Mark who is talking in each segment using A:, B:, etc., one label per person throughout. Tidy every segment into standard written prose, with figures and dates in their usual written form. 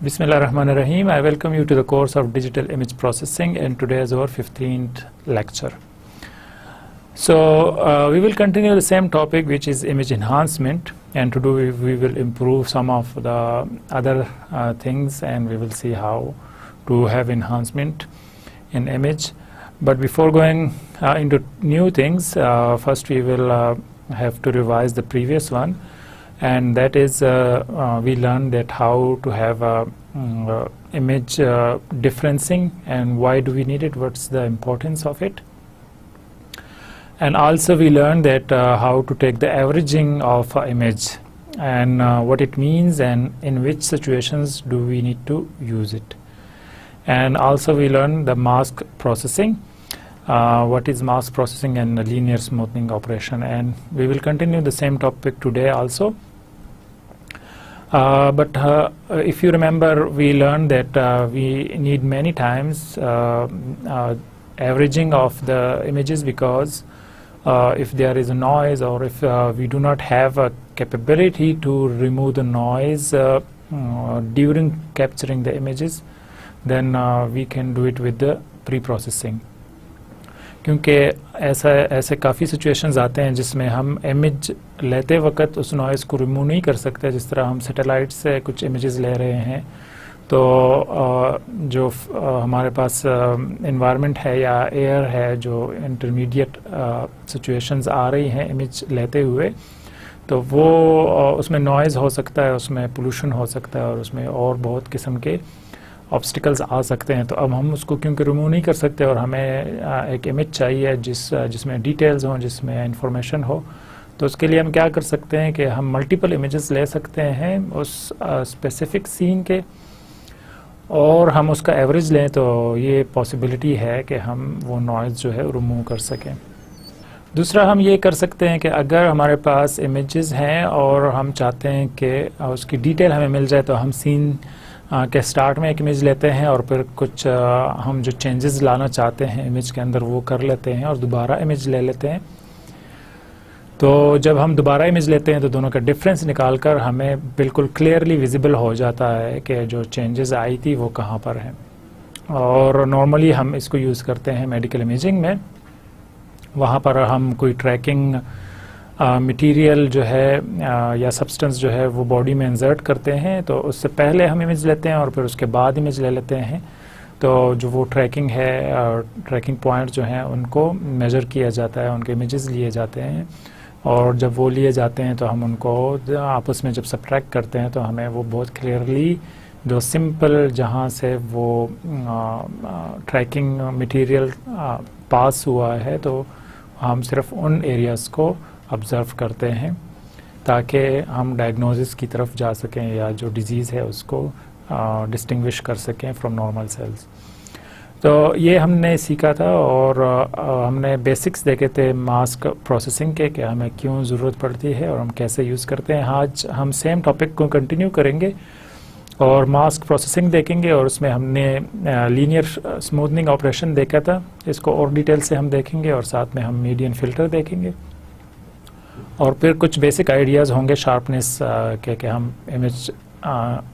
A: Bismillahirrahmanirrahim. I welcome you to the course of Digital Image Processing, and today is our 15th lecture. So we will continue the same topic, which is image enhancement, and to do we will improve some of the other things, and we will see how to have enhancement in image. But before going into new things, first we will have to revise the previous one, and that is we learned that how to have image differencing and why do we need it, what's the importance of it. And also we learned that how to take the averaging of image and what it means and in which situations do we need to use it. And also we learned the mask processing, what is mask processing and the linear smoothing operation, and we will continue the same topic today also. But if you remember, we learned that we need many times averaging of the images, because if there is a noise or if we do not have a capability to remove the noise during capturing the images, then we can do it with the pre-processing. क्योंकि ऐसे काफ़ी situations आते हैं जिसमें हम image लेते वक्त उस नॉइज़ को रिमूव नहीं कर सकते. जिस तरह हम सैटेलाइट से कुछ इमेजेस ले रहे हैं, तो जो हमारे पास एनवायरनमेंट है या एयर है, जो इंटरमीडिएट सिचुएशंस आ रही हैं इमेज लेते हुए, तो वो उसमें नॉइज़ हो सकता है, उसमें पोल्यूशन हो सकता है और उसमें और बहुत किस्म के ऑब्स्टिकल्स आ सकते हैं. तो अब हम उसको क्योंकि रिमूव नहीं कर सकते और हमें एक इमेज चाहिए जिसमें डिटेल्स हों, जिसमें इंफॉर्मेशन हो, तो उसके लिए हम क्या कर सकते हैं कि हम मल्टीपल इमेजेस ले सकते हैं उस स्पेसिफिक सीन के, और हम उसका एवरेज लें, तो ये पॉसिबिलिटी है कि हम वो नॉइज़ जो है रिमूव कर सकें. दूसरा हम ये कर सकते हैं कि अगर हमारे पास इमेजेस हैं और हम चाहते हैं कि उसकी डिटेल हमें मिल जाए, तो हम सीन के स्टार्ट में एक इमेज लेते हैं और फिर कुछ हम जो चेंजेस लाना चाहते हैं इमेज के अंदर वो कर लेते हैं और दोबारा इमेज ले लेते हैं. तो जब हम दोबारा इमेज लेते हैं तो दोनों का डिफरेंस निकालकर हमें बिल्कुल क्लियरली विजिबल हो जाता है कि जो चेंजेस आई थी वो कहाँ पर हैं. और नॉर्मली हम इसको यूज़ करते हैं मेडिकल इमेजिंग में. वहाँ पर हम कोई ट्रैकिंग मटेरियल जो है या सब्सटेंस जो है वो बॉडी में इंसर्ट करते हैं, तो उससे पहले हम इमेज लेते हैं और फिर उसके बाद इमेज ले लेते हैं. तो जो वो ट्रैकिंग है, ट्रैकिंग पॉइंट जो हैं उनको मेज़र किया जाता है, उनके इमेजेस लिए जाते हैं, और जब वो लिए जाते हैं तो हम उनको आपस में जब सब्ट्रैक्ट करते हैं तो हमें वो बहुत क्लियरली जो सिंपल जहाँ से वो ट्रैकिंग मटेरियल पास हुआ है, तो हम सिर्फ उन एरियाज़ को ऑब्ज़र्व करते हैं ताकि हम डायग्नोसिस की तरफ जा सकें या जो डिज़ीज़ है उसको डिस्टिंग्विश कर सकें फ्रॉम नॉर्मल सेल्स. तो ये हमने सीखा था और हमने बेसिक्स देखे थे मास्क प्रोसेसिंग के कि हमें क्यों ज़रूरत पड़ती है और हम कैसे यूज़ करते हैं. आज हम सेम टॉपिक को कंटिन्यू करेंगे और मास्क प्रोसेसिंग देखेंगे, और उसमें हमने लीनियर स्मूथनिंग ऑपरेशन देखा था. इसको और डिटेल से हम देखेंगे और साथ में हम मीडियन फ़िल्टर देखेंगे, और फिर कुछ बेसिक आइडियाज़ होंगे शार्पनेस के कि हम इमेज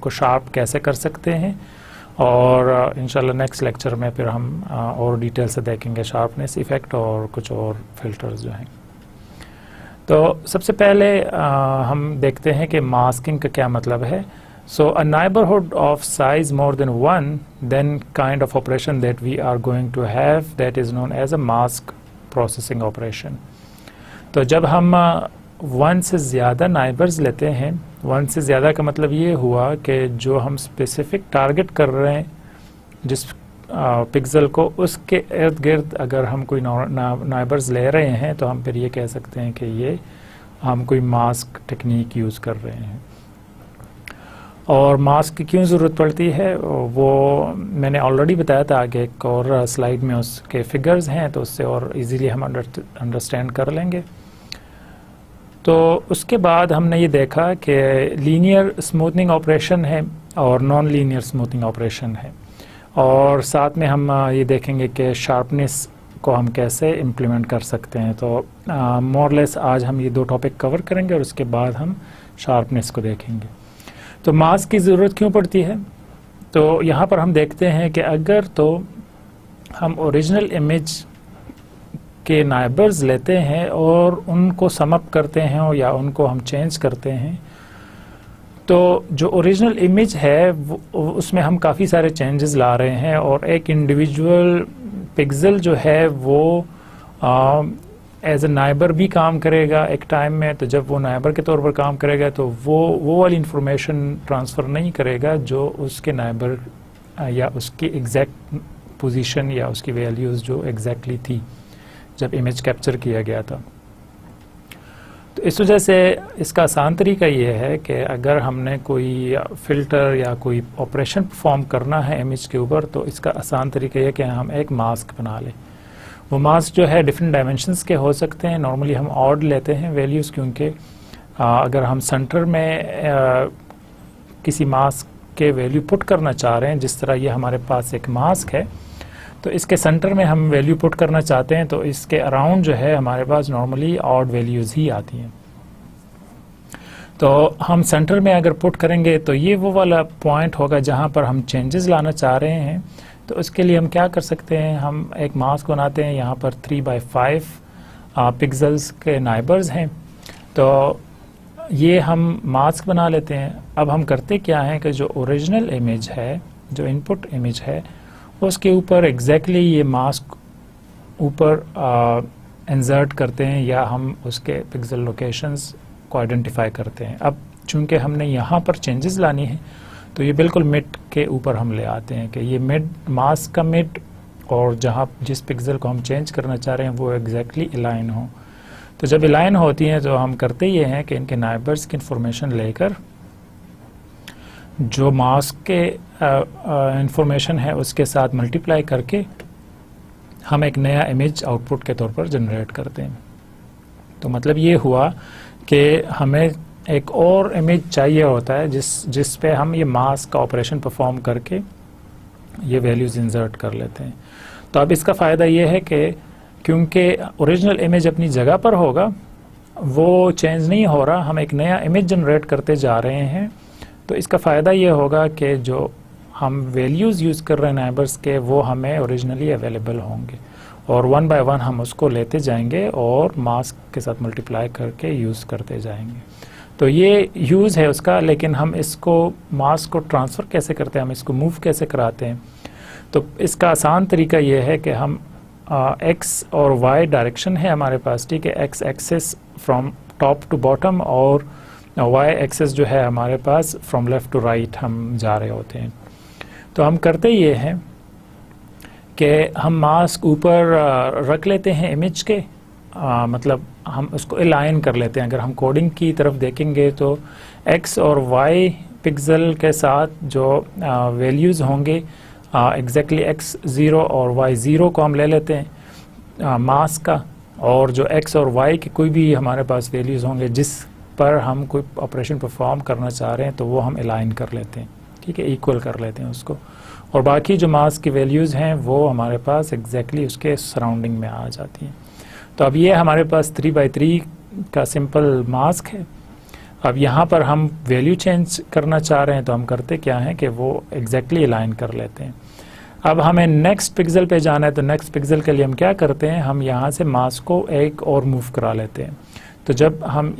A: को शार्प कैसे कर सकते हैं. और इंशाल्लाह नेक्स्ट लेक्चर में फिर हम और डिटेल से देखेंगे शार्पनेस इफ़ेक्ट और कुछ और फिल्टर्स जो हैं. तो सबसे पहले हम देखते हैं कि मास्किंग का क्या मतलब है. So a neighborhood of size more than 1, then kind of operation that we are going to have, that is known as a mask processing operation. तो जब हम 1 से ज़्यादा नाइबर्स लेते हैं, 1 से ज़्यादा का मतलब ये हुआ कि जो हम स्पेसिफिक टारगेट कर रहे हैं जिस पिक्सल को, उसके इर्द गिर्द अगर हम कोई नाइबर्स ले रहे हैं, तो हम फिर ये कह सकते हैं कि ये हम कोई मास्क टेक्निक यूज़ कर रहे हैं. और मास्क की क्यों ज़रूरत पड़ती है वो मैंने ऑलरेडी बताया था. आगे एक और स्लाइड में उसके फिगर्स हैं, तो उससे और इजीली हम अंडरस्टैंड कर लेंगे. तो उसके बाद हमने ये देखा कि लीनियर स्मूथनिंग ऑपरेशन है और नॉन लीनियर स्मूथनिंग ऑपरेशन है, और साथ में हम ये देखेंगे कि शार्पनेस को हम कैसे इम्प्लीमेंट कर सकते हैं. तो मोरलेस आज हम ये 2 टॉपिक कवर करेंगे और उसके बाद हम शार्पनेस को देखेंगे. तो मास्क की ज़रूरत क्यों पड़ती है? तो यहाँ पर हम देखते हैं कि अगर तो हम ओरिजिनल इमेज के नाइबर्स लेते हैं और उनको सम अप करते हैं या उनको हम चेंज करते हैं, तो जो ओरिजिनल इमेज है उसमें हम काफ़ी सारे चेंजेस ला रहे हैं और एक इंडिविजुअल पिक्सल जो है वो एज ए नाइबर भी काम करेगा एक टाइम में। तो जब वो नाइबर के तौर पर काम करेगा तो वो वाली इंफॉर्मेशन ट्रांसफ़र नहीं करेगा जो उसके नाइबर या उसकी एग्जैक्ट पोजीशन या उसकी वैल्यूज़ जो एग्जैक्टली थी जब इमेज कैप्चर किया गया था। तो इस वजह से इसका आसान तरीका ये है कि अगर हमने कोई फ़िल्टर या कोई ऑपरेशन परफॉर्म करना है इमेज के ऊपर, तो इसका आसान तरीका ये है कि हम एक मास्क बना लें। वो मास्क जो है डिफरेंट डायमेंशंस के हो सकते हैं। नॉर्मली हम ऑड लेते हैं वैल्यूज़, क्योंकि अगर हम सेंटर में किसी मास्क के वैल्यू पुट करना चाह रहे हैं, जिस तरह ये हमारे पास एक मास्क है, तो इसके सेंटर में हम वैल्यू पुट करना चाहते हैं, तो इसके अराउंड जो है हमारे पास नॉर्मली ऑड वैल्यूज़ ही आती हैं। तो हम सेंटर में अगर पुट करेंगे तो ये वो वाला पॉइंट होगा जहाँ पर हम चेंजेस लाना चाह रहे हैं। तो उसके लिए हम क्या कर सकते हैं, हम एक मास्क बनाते हैं। यहाँ पर 3x5 पिक्सल्स के नाइबर्स हैं, तो ये हम मास्क बना लेते हैं। अब हम करते क्या हैं कि जो ओरिजिनल इमेज है, जो इनपुट इमेज है, उसके ऊपर एग्जैक्टली ये मास्क ऊपर इंसर्ट करते हैं या हम उसके पिक्सल लोकेशंस को आइडेंटिफाई करते हैं। अब चूंकि हमने यहाँ पर चेंजेस लानी है, तो ये बिल्कुल मिड के ऊपर हम ले आते हैं कि ये मिड, मास्क का मिड और जहाँ जिस पिक्सल को हम चेंज करना चाह रहे हैं वो एग्जैक्टली अलाइन हो। तो जब अलाइन होती हैं तो हम करते ये हैं कि इनके नाइबर्स की इंफॉर्मेशन लेकर जो मास्क के इंफॉर्मेशन है उसके साथ मल्टीप्लाई करके हम एक नया इमेज आउटपुट के तौर पर जनरेट करते हैं। तो मतलब ये हुआ कि हमें एक और इमेज चाहिए होता है जिस पे हम ये मास्क का ऑपरेशन परफॉर्म करके ये वैल्यूज़ इंसर्ट कर लेते हैं। तो अब इसका फ़ायदा ये है कि क्योंकि ओरिजिनल इमेज अपनी जगह पर होगा, वो चेंज नहीं हो रहा, हम एक नया इमेज जनरेट करते जा रहे हैं। तो इसका फ़ायदा ये होगा कि जो हम वैल्यूज़ यूज़ कर रहे हैं नाइबर्स के, वो हमें ओरिजिनली अवेलेबल होंगे और 1 बाय 1 हम उसको लेते जाएंगे और मास्क के साथ मल्टीप्लाई करके यूज़ करते जाएंगे। तो ये यूज़ है उसका। लेकिन हम इसको मास्क को ट्रांसफ़र कैसे करते हैं, हम इसको मूव कैसे कराते हैं, तो इसका आसान तरीका ये है कि हम एक्स और वाई डायरेक्शन है हमारे पास, ठीक है, X axis from top to bottom और वाई एक्सिस जो है हमारे पास फ्रॉम लेफ़्ट टू राइट हम जा रहे होते हैं। तो हम करते ये हैं कि हम मास्क ऊपर रख लेते हैं इमेज के, मतलब हम उसको अलाइन कर लेते हैं। अगर हम कोडिंग की तरफ देखेंगे तो एक्स और वाई पिक्सल के साथ जो वैल्यूज़ होंगे एग्जैक्टली एक्स 0 और वाई 0 को हम ले लेते हैं मास्क का, और जो एक्स और वाई के कोई भी हमारे पास वैल्यूज़ होंगे जिस पर हम कोई ऑपरेशन परफॉर्म करना चाह रहे हैं, तो वो हम अलाइन कर लेते हैं, ठीक है, इक्वल कर लेते हैं उसको। और बाकी जो मास्क की वैल्यूज़ हैं वो हमारे पास एग्जैक्टली उसके सराउंडिंग में आ जाती हैं। तो अब ये हमारे पास 3x3 का सिंपल मास्क है। अब यहाँ पर हम वैल्यू चेंज करना चाह रहे हैं, तो हम करते क्या हैं कि वो एग्जैक्टली अलाइन कर लेते हैं। अब हमें नेक्स्ट पिक्सल पे जाना है, तो नेक्स्ट पिक्सल के लिए हम क्या करते हैं, हम यहाँ से मास्क को एक और मूव करा लेते हैं। तो जब हम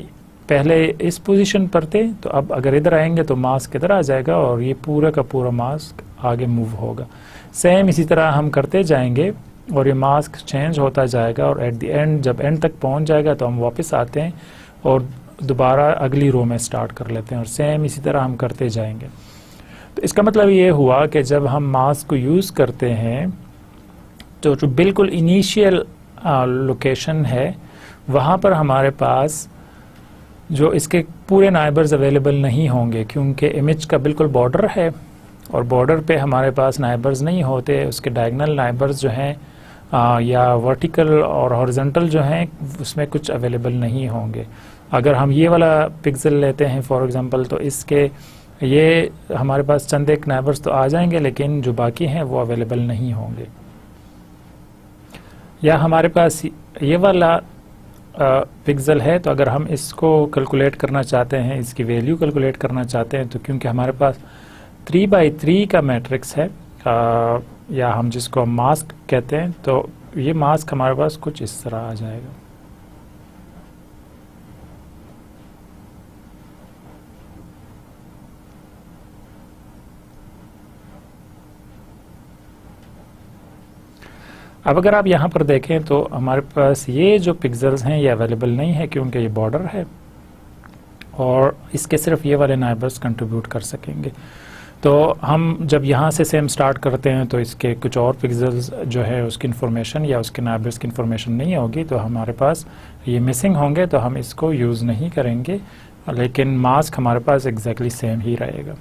A: पहले इस पोजीशन पर थे, तो अब अगर इधर आएंगे तो मास्क इधर आ जाएगा और ये पूरा का पूरा मास्क आगे मूव होगा। सेम इसी तरह हम करते जाएंगे और ये मास्क चेंज होता जाएगा और एट द एंड जब एंड तक पहुंच जाएगा तो हम वापस आते हैं और दोबारा अगली रो में स्टार्ट कर लेते हैं और सेम इसी तरह हम करते जाएंगे। तो इसका मतलब ये हुआ कि जब हम मास्क को यूज़ करते हैं तो जो बिल्कुल इनिशियल लोकेशन है वहाँ पर हमारे पास जो इसके पूरे नाइबर्स अवेलेबल नहीं होंगे, क्योंकि इमेज का बिल्कुल बॉर्डर है और बॉर्डर पे हमारे पास नाइबर्स नहीं होते। उसके डायगोनल नाइबर्स जो हैं या वर्टिकल और हॉरिजॉन्टल जो हैं उसमें कुछ अवेलेबल नहीं होंगे। अगर हम ये वाला पिक्सल लेते हैं फॉर एग्जांपल, तो इसके ये हमारे पास चंद एक नाइबर्स तो आ जाएंगे, लेकिन जो बाकी हैं वो अवेलेबल नहीं होंगे। या हमारे पास ये वाला पिक्सल है, तो अगर हम इसको कैलकुलेट करना चाहते हैं, इसकी वैल्यू कैलकुलेट करना चाहते हैं, तो क्योंकि हमारे पास 3x3 का मैट्रिक्स है, या हम जिसको मास्क कहते हैं, तो ये मास्क हमारे पास कुछ इस तरह आ जाएगा। अब अगर आप यहाँ पर देखें तो हमारे पास ये जो पिक्सेल्स हैं ये अवेलेबल नहीं है, क्योंकि ये बॉर्डर है और इसके सिर्फ ये वाले नाइबर्स कंट्रीब्यूट कर सकेंगे। तो हम जब यहाँ से सेम स्टार्ट करते हैं तो इसके कुछ और पिक्सेल्स जो है उसकी इन्फॉर्मेशन या उसके नाइबर्स की इन्फॉर्मेशन नहीं होगी, तो हमारे पास ये मिसिंग होंगे, तो हम इसको यूज़ नहीं करेंगे, लेकिन मास्क हमारे पास एग्जैक्टली सेम ही रहेगा।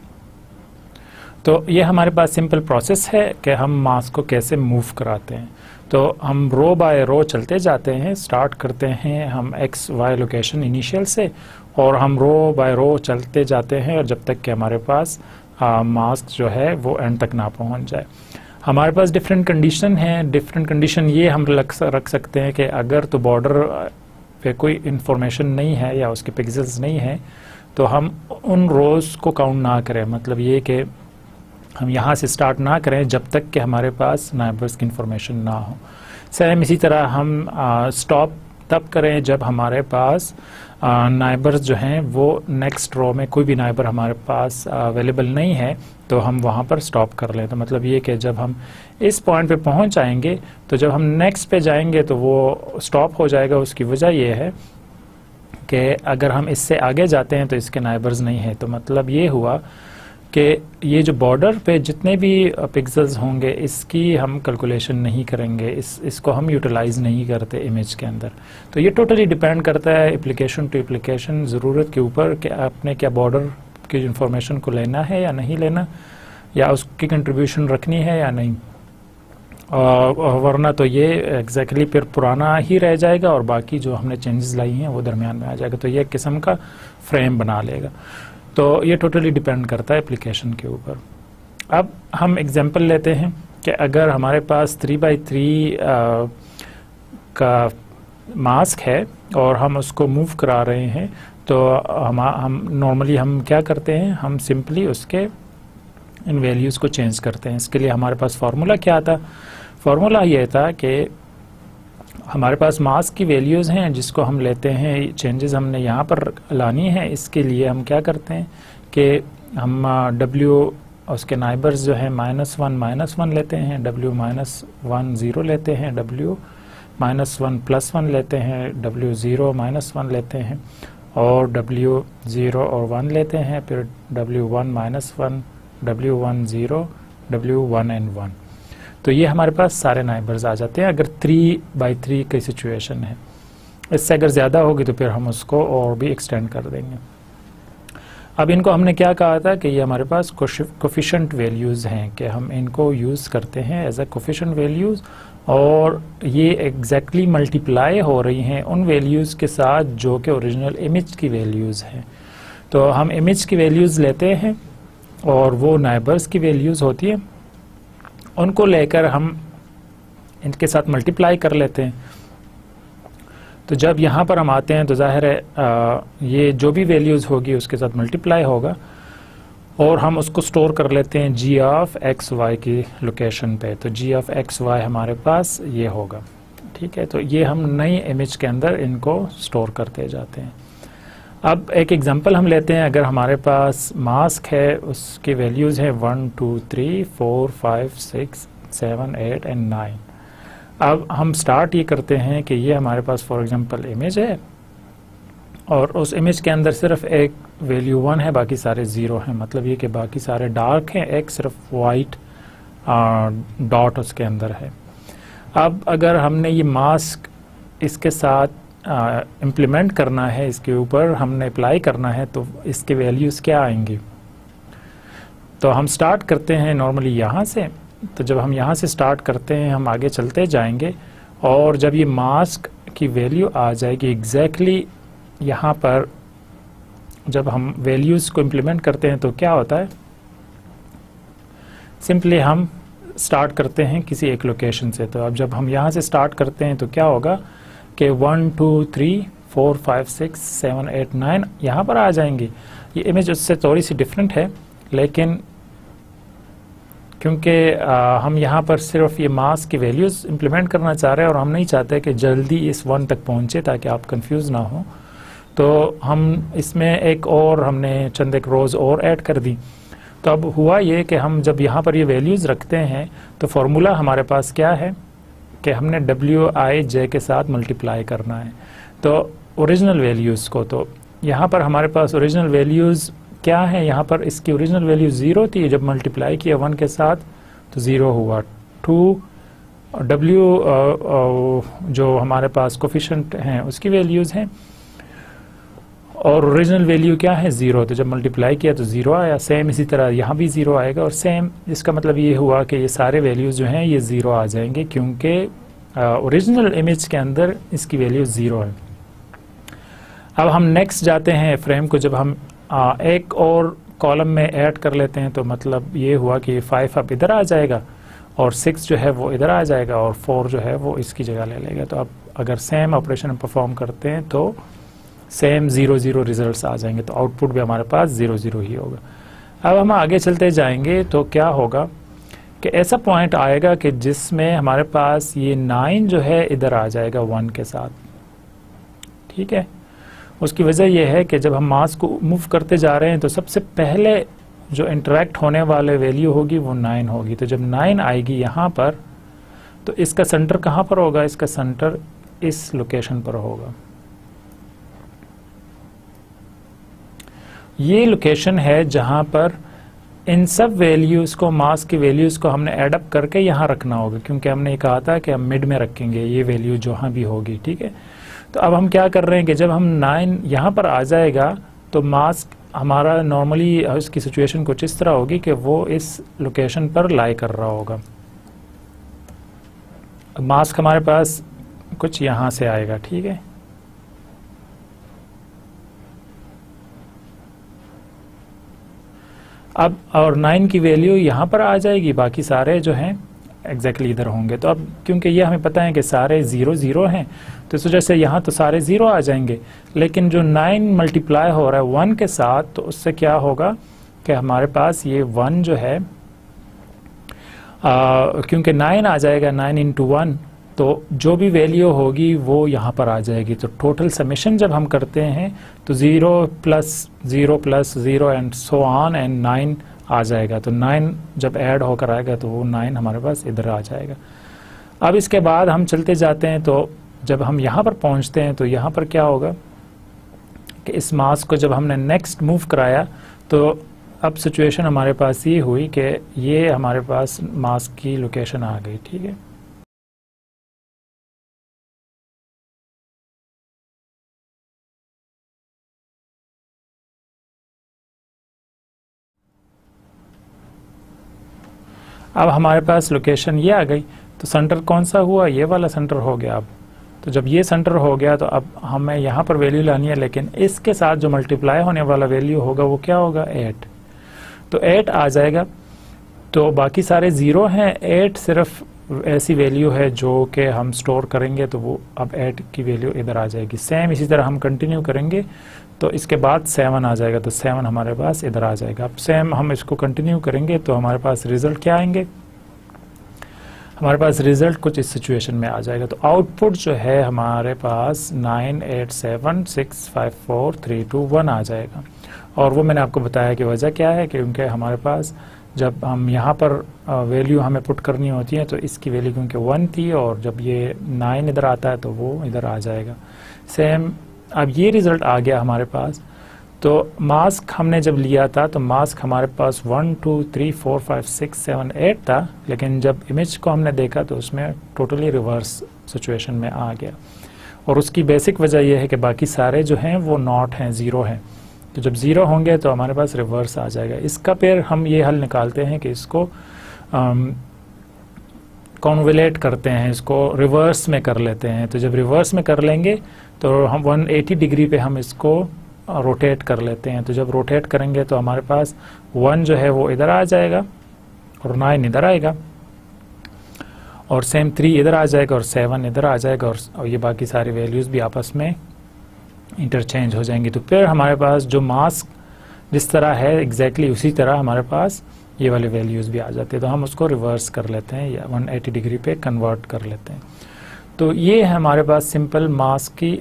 A: तो ये हमारे पास सिंपल प्रोसेस है कि हम मास्क को कैसे मूव कराते हैं। तो हम रो बाय रो चलते जाते हैं, स्टार्ट करते हैं हम एक्स वाई लोकेशन इनिशियल से, और हम रो बाय रो चलते जाते हैं और जब तक कि हमारे पास मास्क जो है वो एंड तक ना पहुंच जाए। हमारे पास डिफरेंट कंडीशन है। डिफरेंट कंडीशन ये हम रख सकते हैं कि अगर तो बॉर्डर पे कोई इंफॉर्मेशन नहीं है या उसके पिक्सेल्स नहीं है तो हम उन रोज़ को काउंट ना करें, मतलब ये कि हम यहाँ से स्टार्ट ना करें जब तक कि हमारे पास नाइबर्स की इंफॉर्मेशन ना हो। सेम इसी तरह हम स्टॉप तब करें जब हमारे पास नाइबर्स जो हैं वो नेक्स्ट रो में कोई भी नाइबर हमारे पास अवेलेबल नहीं है, तो हम वहाँ पर स्टॉप कर लें। तो मतलब ये कि जब हम इस पॉइंट पे पहुँच जाएंगे तो जब हम नेक्स्ट पे जाएंगे तो वो स्टॉप हो जाएगा। उसकी वजह ये है कि अगर हम इससे आगे जाते हैं तो इसके नाइबर्स नहीं है, तो मतलब ये हुआ कि ये जो बॉर्डर पे जितने भी पिक्सेल्स होंगे इसकी हम कैलकुलेशन नहीं करेंगे, इसको हम यूटिलाइज नहीं करते इमेज के अंदर। तो ये टोटली डिपेंड करता है एप्लीकेशन टू एप्लीकेशन, ज़रूरत के ऊपर कि आपने क्या बॉर्डर की इंफॉर्मेशन को लेना है या नहीं लेना, या उसकी कंट्रीब्यूशन रखनी है या नहीं, वरना तो ये एग्जैक्टली फिर पुराना ही रह जाएगा और बाकी जो हमने चेंजेस लाई हैं वो दरमियान में आ जाएगा, तो ये एक किस्म का फ्रेम बना लेगा। तो ये टोटली डिपेंड करता है एप्लीकेशन के ऊपर। अब हम एग्जांपल लेते हैं कि अगर हमारे पास 3x3 का मास्क है और हम उसको मूव करा रहे हैं, तो हम नॉर्मली हम क्या करते हैं, हम सिंपली उसके इन वैल्यूज़ को चेंज करते हैं। इसके लिए हमारे पास फार्मूला क्या था, फार्मूला ये था कि हमारे पास मास्क की वैल्यूज़ हैं जिसको हम लेते हैं, चेंजेस हमने यहाँ पर लानी है। इसके लिए हम क्या करते हैं कि हम W उसके नाइबर्स जो है -1 लेते हैं, W -1 0 लेते हैं, W -1 +1 लेते हैं, W 0 -1 लेते हैं, और W 0 और 1 लेते हैं, फिर W 1 -1, W 1 0, W 1 and 1। तो ये हमारे पास सारे नाइबर्स आ जाते हैं अगर 3x3 की सिचुएशन है। इससे अगर ज़्यादा होगी तो फिर हम उसको और भी एक्सटेंड कर देंगे। अब इनको हमने क्या कहा था कि ये हमारे पास कोफिशिएंट वैल्यूज़ हैं कि हम इनको यूज़ करते हैं एज अ कोफिशिएंट वैल्यूज़, और ये एग्जैक्टली मल्टीप्लाई हो रही हैं उन वैल्यूज़ के साथ जो कि ओरिजिनल इमेज की वैल्यूज़ हैं। तो हम इमेज की वैल्यूज़ लेते हैं और वो नाइबर्स की वैल्यूज़ होती है, उनको लेकर हम इनके साथ मल्टीप्लाई कर लेते हैं। तो जब यहाँ पर हम आते हैं तो जाहिर है ये जो भी वैल्यूज़ होगी उसके साथ मल्टीप्लाई होगा और हम उसको स्टोर कर लेते हैं g ऑफ एक्स वाई की लोकेशन पे। तो g ऑफ एक्स वाई हमारे पास ये होगा, ठीक है। तो ये हम नई इमेज के अंदर इनको स्टोर करते जाते हैं। अब एक एग्जांपल हम लेते हैं, अगर हमारे पास मास्क है उसकी वैल्यूज़ है 1 2 3 4 5 6 7 8 and 9। अब हम स्टार्ट ये करते हैं कि ये हमारे पास फॉर एग्जांपल इमेज है और उस इमेज के अंदर सिर्फ एक वैल्यू 1 है, बाकी सारे 0 हैं, मतलब ये कि बाकी सारे डार्क हैं, एक सिर्फ वाइट डॉट उसके अंदर है। अब अगर हमने ये मास्क इसके साथ इम्प्लीमेंट करना है, इसके ऊपर हमने अप्लाई करना है, तो इसके वैल्यूज़ क्या आएंगी। तो हम स्टार्ट करते हैं नॉर्मली यहाँ से। तो जब हम यहाँ से स्टार्ट करते हैं हम आगे चलते जाएंगे और जब ये मास्क की वैल्यू आ जाएगी एग्जैक्टली यहाँ पर, जब हम वैल्यूज़ को इम्प्लीमेंट करते हैं तो क्या होता है, सिंपली हम स्टार्ट करते हैं किसी एक लोकेशन से। तो अब जब हम यहाँ से स्टार्ट करते हैं तो क्या होगा कि 1 2 3 4 5 6 7 8 9 यहाँ पर आ जाएंगी। ये इमेज उससे थोड़ी सी डिफरेंट है, लेकिन क्योंकि हम यहाँ पर सिर्फ ये मास की वैल्यूज़ इम्प्लीमेंट करना चाह रहे हैं और हम नहीं चाहते कि जल्दी इस 1 तक पहुँचे ताकि आप कंफ्यूज ना हो। तो हम इसमें एक और हमने चंद एक रोज़ और ऐड कर दी। तो अब हुआ ये कि हम जब यहाँ पर ये वैल्यूज़ रखते हैं तो फार्मूला हमारे पास क्या है कि हमने Wij के साथ मल्टीप्लाई करना है तो ओरिजिनल वैल्यूज़ को। तो यहाँ पर हमारे पास ओरिजिनल वैल्यूज़ क्या है, यहाँ पर इसकी ओरिजिनल वैल्यू 0 थी, जब मल्टीप्लाई किया 1 के साथ तो 0 हुआ। 2 W जो हमारे पास कोफिशिएंट हैं उसकी वैल्यूज़ हैं और ओरिजिनल वैल्यू क्या है 0, तो जब मल्टीप्लाई किया तो 0 आया। सेम इसी तरह यहाँ भी 0 आएगा और सेम इसका मतलब ये हुआ कि ये सारे वैल्यूज़ जो हैं ये 0 आ जाएंगे क्योंकि ओरिजिनल इमेज के अंदर इसकी वैल्यू 0 है। अब हम नेक्स्ट जाते हैं फ्रेम को, जब हम एक और कॉलम में ऐड कर लेते हैं तो मतलब ये हुआ कि 5 अब इधर आ जाएगा और 6 जो है वो इधर आ जाएगा और 4 जो है वो इसकी जगह ले लेगा। तो अब अगर सेम ऑपरेशन परफॉर्म करते हैं तो सेम 0 0 रिजल्ट्स आ जाएंगे, तो आउटपुट भी हमारे पास 0 0 ही होगा। अब हम आगे चलते जाएंगे तो क्या होगा कि ऐसा पॉइंट आएगा कि जिसमें हमारे पास ये 9 जो है इधर आ जाएगा 1 के साथ, ठीक है। उसकी वजह यह है कि जब हम मास को मूव करते जा रहे हैं तो सबसे पहले जो इंटरेक्ट होने वाले वैल्यू होगी वो 9 होगी। तो जब 9 आएगी यहाँ पर तो इसका सेंटर कहाँ पर होगा, इसका सेंटर इस लोकेशन पर होगा। ये लोकेशन है जहाँ पर इन सब वैल्यूज़ को, मास की वैल्यूज़ को हमने एडअप करके यहाँ रखना होगा क्योंकि हमने कहा था कि हम मिड में रखेंगे ये वैल्यू जहाँ भी होगी, ठीक है। तो अब हम क्या कर रहे हैं कि जब हम 9 यहाँ पर आ जाएगा तो मास हमारा नॉर्मली उसकी सिचुएशन कुछ इस तरह होगी कि वो इस लोकेशन पर लाई कर रहा होगा। मास्क हमारे पास कुछ यहाँ से आएगा, ठीक है। अब और 9 की वैल्यू यहाँ पर आ जाएगी, बाकी सारे जो हैं एग्जैक्टली इधर होंगे। तो अब क्योंकि ये हमें पता है कि सारे 0 0 हैं तो इस वजह से यहाँ तो सारे 0 आ जाएंगे, लेकिन जो 9 मल्टीप्लाई हो रहा है 1 के साथ तो उससे क्या होगा कि हमारे पास ये 1 जो है क्योंकि 9 आ जाएगा 9 इंटू 1 तो जो भी वैल्यू होगी वो यहाँ पर आ जाएगी। तो टोटल समेशन जब हम करते हैं तो 0 plus 0 plus 0 and so on and 9 आ जाएगा। तो 9 जब ऐड होकर आएगा तो वो 9 हमारे पास इधर आ जाएगा। अब इसके बाद हम चलते जाते हैं तो जब हम यहाँ पर पहुँचते हैं तो यहाँ पर क्या होगा कि इस मास को जब हमने नेक्स्ट मूव कराया तो अब सिचुएशन हमारे पास ये हुई कि ये हमारे पास मास की लोकेशन आ गई, ठीक है। अब हमारे पास लोकेशन ये आ गई तो सेंटर कौन सा हुआ, ये वाला सेंटर हो गया। अब तो जब ये सेंटर हो गया तो अब हमें यहाँ पर वैल्यू लानी है, लेकिन इसके साथ जो मल्टीप्लाई होने वाला वैल्यू होगा वो क्या होगा 8। तो 8 आ जाएगा। तो बाकी सारे 0 हैं, 8 सिर्फ ऐसी वैल्यू है जो कि हम स्टोर करेंगे तो वो अब 8 की वैल्यू इधर आ जाएगी। सेम इसी तरह हम कंटिन्यू करेंगे तो इसके बाद 7 आ जाएगा तो 7 हमारे पास इधर आ जाएगा। अब सेम हम इसको कंटिन्यू करेंगे तो हमारे पास रिजल्ट क्या आएंगे, हमारे पास रिजल्ट कुछ इस सिचुएशन में आ जाएगा। तो आउटपुट जो है हमारे पास 9 8 7 6 5 4 3 2 1 आ जाएगा। और वो मैंने आपको बताया कि वजह क्या है, क्योंकि हमारे पास जब हम यहाँ पर वैल्यू हमें पुट करनी होती है तो इसकी वैल्यू क्योंकि 1 थी और जब ये 9 इधर आता है तो वो इधर आ जाएगा। सेम अब ये रिज़ल्ट आ गया हमारे पास। तो मास्क हमने जब लिया था तो मास्क हमारे पास 1 2 3 4 5 6 7 8 था, लेकिन जब इमेज को हमने देखा तो उसमें टोटली रिवर्स सिचुएशन में आ गया। और उसकी बेसिक वजह यह है कि बाकी सारे जो हैं वो नॉट हैं, 0 हैं। तो जब 0 होंगे तो हमारे पास रिवर्स आ जाएगा। इसका फिर हम ये हल निकालते हैं कि इसको कॉन्वलेट करते हैं, इसको रिवर्स में कर लेते हैं। तो जब रिवर्स में कर लेंगे तो हम 180 डिग्री पे हम इसको रोटेट कर लेते हैं। तो जब रोटेट करेंगे तो हमारे पास 1 जो है वो इधर आ जाएगा और 9 इधर आएगा और सेम 3 इधर आ जाएगा और 7 इधर आ जाएगा और ये बाकी सारी वैल्यूज़ भी आपस में इंटरचेंज हो जाएंगी। तो फिर हमारे पास जो मास्क जिस तरह है एग्जैक्टली उसी तरह हमारे पास ये वाली वैल्यूज़ भी आ जाती है, तो हम उसको रिवर्स कर लेते हैं या 180 डिग्री पे कन्वर्ट कर लेते हैं। तो ये हमारे पास सिंपल मास्क की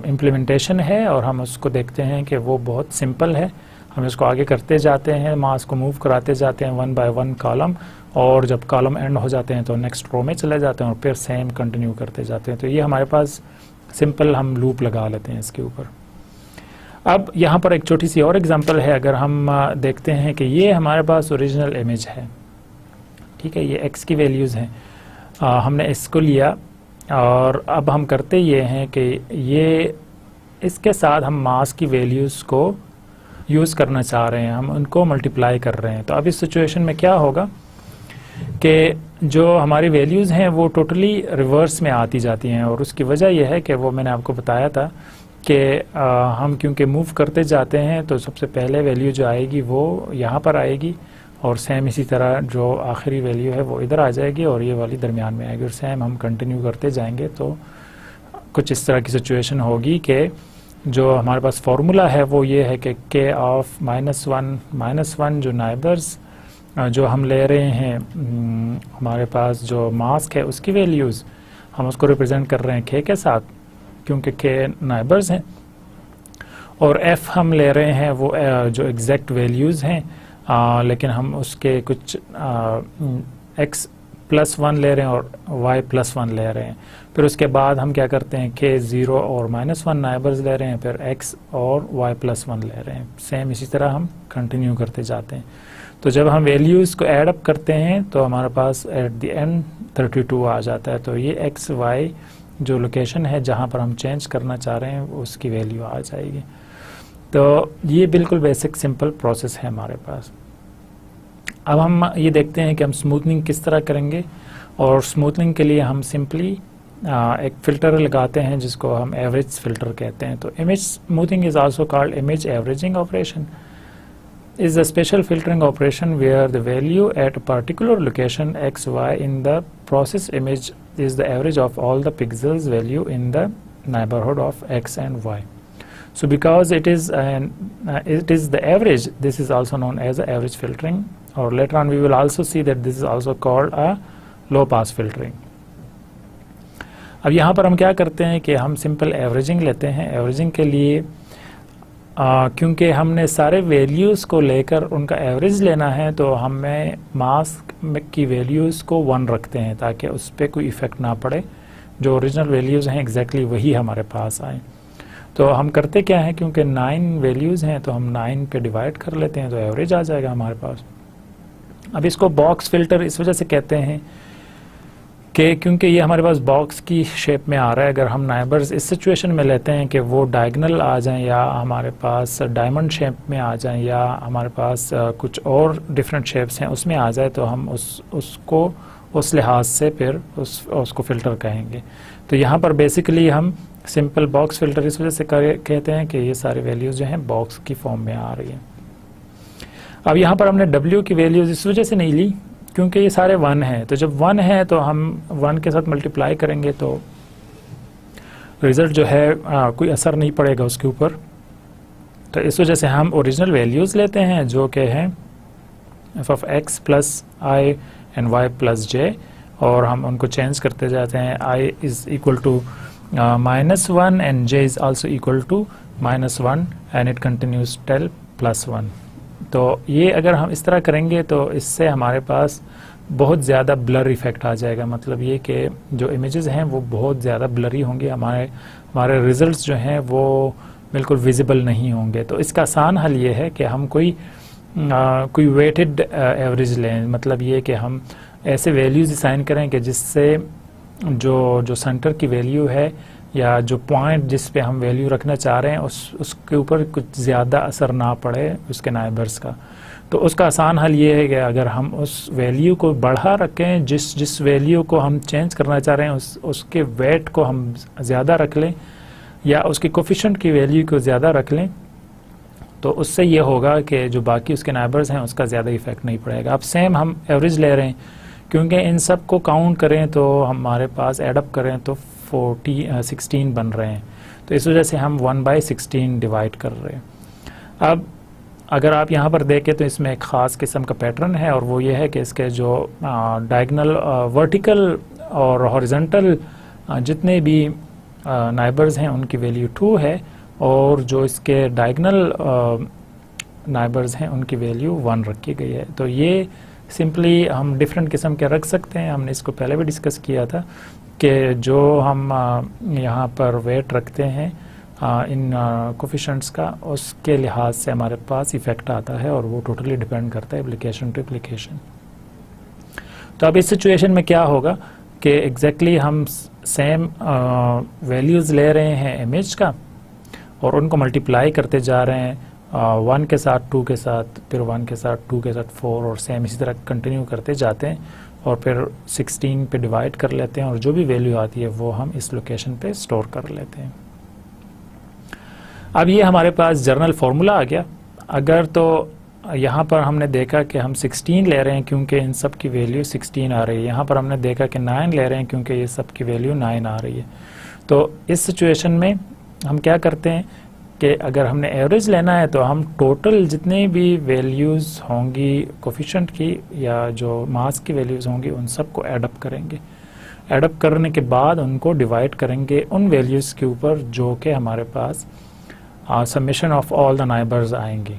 A: इम्प्लीमेंटेशन है और हम उसको देखते हैं कि वो बहुत सिंपल है। हम इसको आगे करते जाते हैं, मास्क को मूव कराते जाते हैं 1 बाय 1 कॉलम, और जब कॉलम एंड हो जाते हैं तो नेक्स्ट रो में चले जाते हैं और फिर सेम कंटिन्यू करते जाते हैं। तो ये हमारे पास सिंपल हम लूप लगा लेते हैं इसके ऊपर। अब यहाँ पर एक छोटी सी और एग्जांपल है। अगर हम देखते हैं कि ये हमारे पास ओरिजिनल इमेज है, ठीक है, ये एक्स की वैल्यूज़ हैं, हमने इसको लिया और अब हम करते ये हैं कि ये इसके साथ हम मास्क की वैल्यूज़ को यूज़ करना चाह रहे हैं, हम उनको मल्टीप्लाई कर रहे हैं। तो अब इस सिचुएशन में क्या होगा कि जो हमारी वैल्यूज़ हैं वो टोटली रिवर्स में आती जाती हैं, और उसकी वजह यह है कि वो मैंने आपको बताया था कि हम क्योंकि मूव करते जाते हैं तो सबसे पहले वैल्यू जो आएगी वो यहाँ पर आएगी, और सेम इसी तरह जो आखिरी वैल्यू है वो इधर आ जाएगी और ये वाली दरमियान में आएगी, और सेम हम कंटिन्यू करते जाएंगे। तो कुछ इस तरह की सिचुएशन होगी कि जो हमारे पास फार्मूला है वो ये है कि k ऑफ -1 जो नाइबर्स जो हम ले रहे हैं, हमारे पास जो मास्क है उसकी वैल्यूज़ हम उसको रिप्रेजेंट कर रहे हैं k के साथ, क्योंकि k नाइबर्स हैं, और f हम ले रहे हैं वो जो एग्जैक्ट वैल्यूज़ हैं, लेकिन हम उसके कुछ x +1 ले रहे हैं और y +1 ले रहे हैं। फिर उसके बाद हम क्या करते हैं k 0 और -1 नाइबर्स ले रहे हैं, फिर x और y +1 ले रहे हैं। सेम इसी तरह हम कंटिन्यू करते जाते हैं। तो जब हम वैल्यूज़ को ऐड अप करते हैं तो हमारे पास एट द एंड 32 आ जाता है। तो ये x y जो लोकेशन है जहाँ पर हम चेंज करना चाह रहे हैं उसकी वैल्यू आ जाएगी। तो ये बिल्कुल बेसिक सिंपल प्रोसेस है हमारे पास। अब हम ये देखते हैं कि हम स्मूथनिंग किस तरह करेंगे, और स्मूथनिंग के लिए हम सिंपली एक फ़िल्टर लगाते हैं जिसको हम एवरेज फ़िल्टर कहते हैं। तो image smoothing is also called image averaging operation, is a special filtering operation where the value at a particular location x, y in the process image is the average of all the pixels value in the neighborhood of x and y. So because it is the average, this is also known as the average filtering, or later on we will also see that this is also called a low pass filtering. अब यहाँ पर हम क्या करते हैं कि हम simple averaging लेते हैं। एवरेजिंग के लिए क्योंकि हमने सारे वैल्यूज़ को लेकर उनका एवरेज लेना है, तो हमें मास्क की वैल्यूज़ को 1 रखते हैं ताकि उस पर कोई इफ़ेक्ट ना पड़े, जो ओरिजिनल वैल्यूज़ हैं एग्जैक्टली वही हमारे पास आए। तो हम करते क्या है, क्योंकि 9 वैल्यूज़ हैं तो हम 9 पे डिवाइड कर लेते हैं, तो एवरेज आ जाएगा हमारे पास। अब इसको बॉक्स फिल्टर इस वजह से कहते हैं कि क्योंकि ये हमारे पास बॉक्स की शेप में आ रहा है। अगर हम नाइबर्स इस सिचुएशन में लेते हैं कि वो डायगोनल आ जाएं, या हमारे पास डायमंड शेप में आ जाएं, या हमारे पास कुछ और डिफरेंट शेप्स हैं उसमें आ जाए, तो हम उसको उस लिहाज से फिर उसको फ़िल्टर कहेंगे। तो यहाँ पर बेसिकली हम सिंपल बॉक्स फ़िल्टर इस वजह से कहते हैं कि ये सारी वैल्यूज़ जो हैं बॉक्स की फॉर्म में आ रही हैं। अब यहाँ पर हमने W की वैल्यूज़ इस वजह से नहीं ली क्योंकि ये सारे 1 हैं। तो जब 1 है तो हम 1 के साथ मल्टीप्लाई करेंगे तो रिज़ल्ट जो है कोई असर नहीं पड़ेगा उसके ऊपर। तो इस वजह से हम ओरिजिनल वैल्यूज़ लेते हैं जो कि हैं f(x + i and y + j), और हम उनको चेंज करते जाते हैं। i is equal to -1 and j is also equal to -1 and it continues till +1। तो ये अगर हम इस तरह करेंगे तो इससे हमारे पास बहुत ज़्यादा ब्लर इफ़ेक्ट आ जाएगा। मतलब ये कि जो इमेजेस हैं वो बहुत ज़्यादा ब्लरी होंगे, हमारे रिज़ल्ट्स जो हैं वो बिल्कुल विजिबल नहीं होंगे। तो इसका आसान हल ये है कि हम कोई वेटेड एवरेज लें। मतलब ये कि हम ऐसे वैल्यूज़ असाइन करें कि जिससे जो सेंटर की वैल्यू है या जो पॉइंट जिस पे हम वैल्यू रखना चाह रहे हैं उसके ऊपर कुछ ज़्यादा असर ना पड़े उसके नाइबर्स का। तो उसका आसान हल ये है कि अगर हम उस वैल्यू को बढ़ा रखें, जिस वैल्यू को हम चेंज करना चाह रहे हैं उसके वेट को हम ज़्यादा रख लें, या उसके कोफिशिएंट की वैल्यू को ज़्यादा रख लें, तो उससे ये होगा कि जो बाकी उसके नाइबर्स हैं उसका ज़्यादा इफ़ेक्ट नहीं पड़ेगा। अब सेम हम एवरेज ले रहे हैं, क्योंकि इन सब को काउंट करें तो हमारे पास एडअप करें तो 16 बन रहे हैं। तो इस वजह से हम 1/16 डिवाइड कर रहे हैं। अब अगर आप यहाँ पर देखें तो इसमें एक ख़ास किस्म का पैटर्न है, और वो ये है कि इसके जो डायगनल, वर्टिकल और हॉरिजॉन्टल जितने भी नाइबर्स हैं उनकी वैल्यू 2 है, और जो इसके डायगनल नाइबर्स हैं उनकी वैल्यू 1 रखी गई है। तो ये सिंपली हम डिफरेंट किस्म के रख सकते हैं। हमने इसको पहले भी डिस्कस किया था कि जो हम यहाँ पर वेट रखते हैं इन कोफिशेंट्स का, उसके लिहाज से हमारे पास इफ़ेक्ट आता है, और वो टोटली डिपेंड करता है एप्लीकेशन टू एप्लीकेशन। तो अब इस सिचुएशन में क्या होगा कि एग्जैक्टली हम सेम वैल्यूज़ ले रहे हैं इमेज का, और उनको मल्टीप्लाई करते जा रहे हैं 1 के साथ 2 के साथ, फिर 1 के साथ 2 के साथ 4, और सेम इसी तरह कंटिन्यू करते जाते हैं, और फिर 16 पे डिवाइड कर लेते हैं, और जो भी वैल्यू आती है वो हम इस लोकेशन पे स्टोर कर लेते हैं। अब ये हमारे पास जर्नल फार्मूला आ गया। अगर तो यहाँ पर हमने देखा कि हम 16 ले रहे हैं क्योंकि इन सब की वैल्यू 16 आ रही है, यहाँ पर हमने देखा कि 9 ले रहे हैं क्योंकि ये सब की वैल्यू 9 आ रही है। तो इस सिचुएशन में हम क्या करते हैं कि अगर हमने एवरेज लेना है तो हम टोटल जितने भी वैल्यूज़ होंगी कोफिशिएंट की या जो मास की वैल्यूज़ होंगी उन सबको एडअप करेंगे। एडअप करने के बाद उनको डिवाइड करेंगे उन वैल्यूज़ के ऊपर जो कि हमारे पास summation of all the neighbours आएंगी।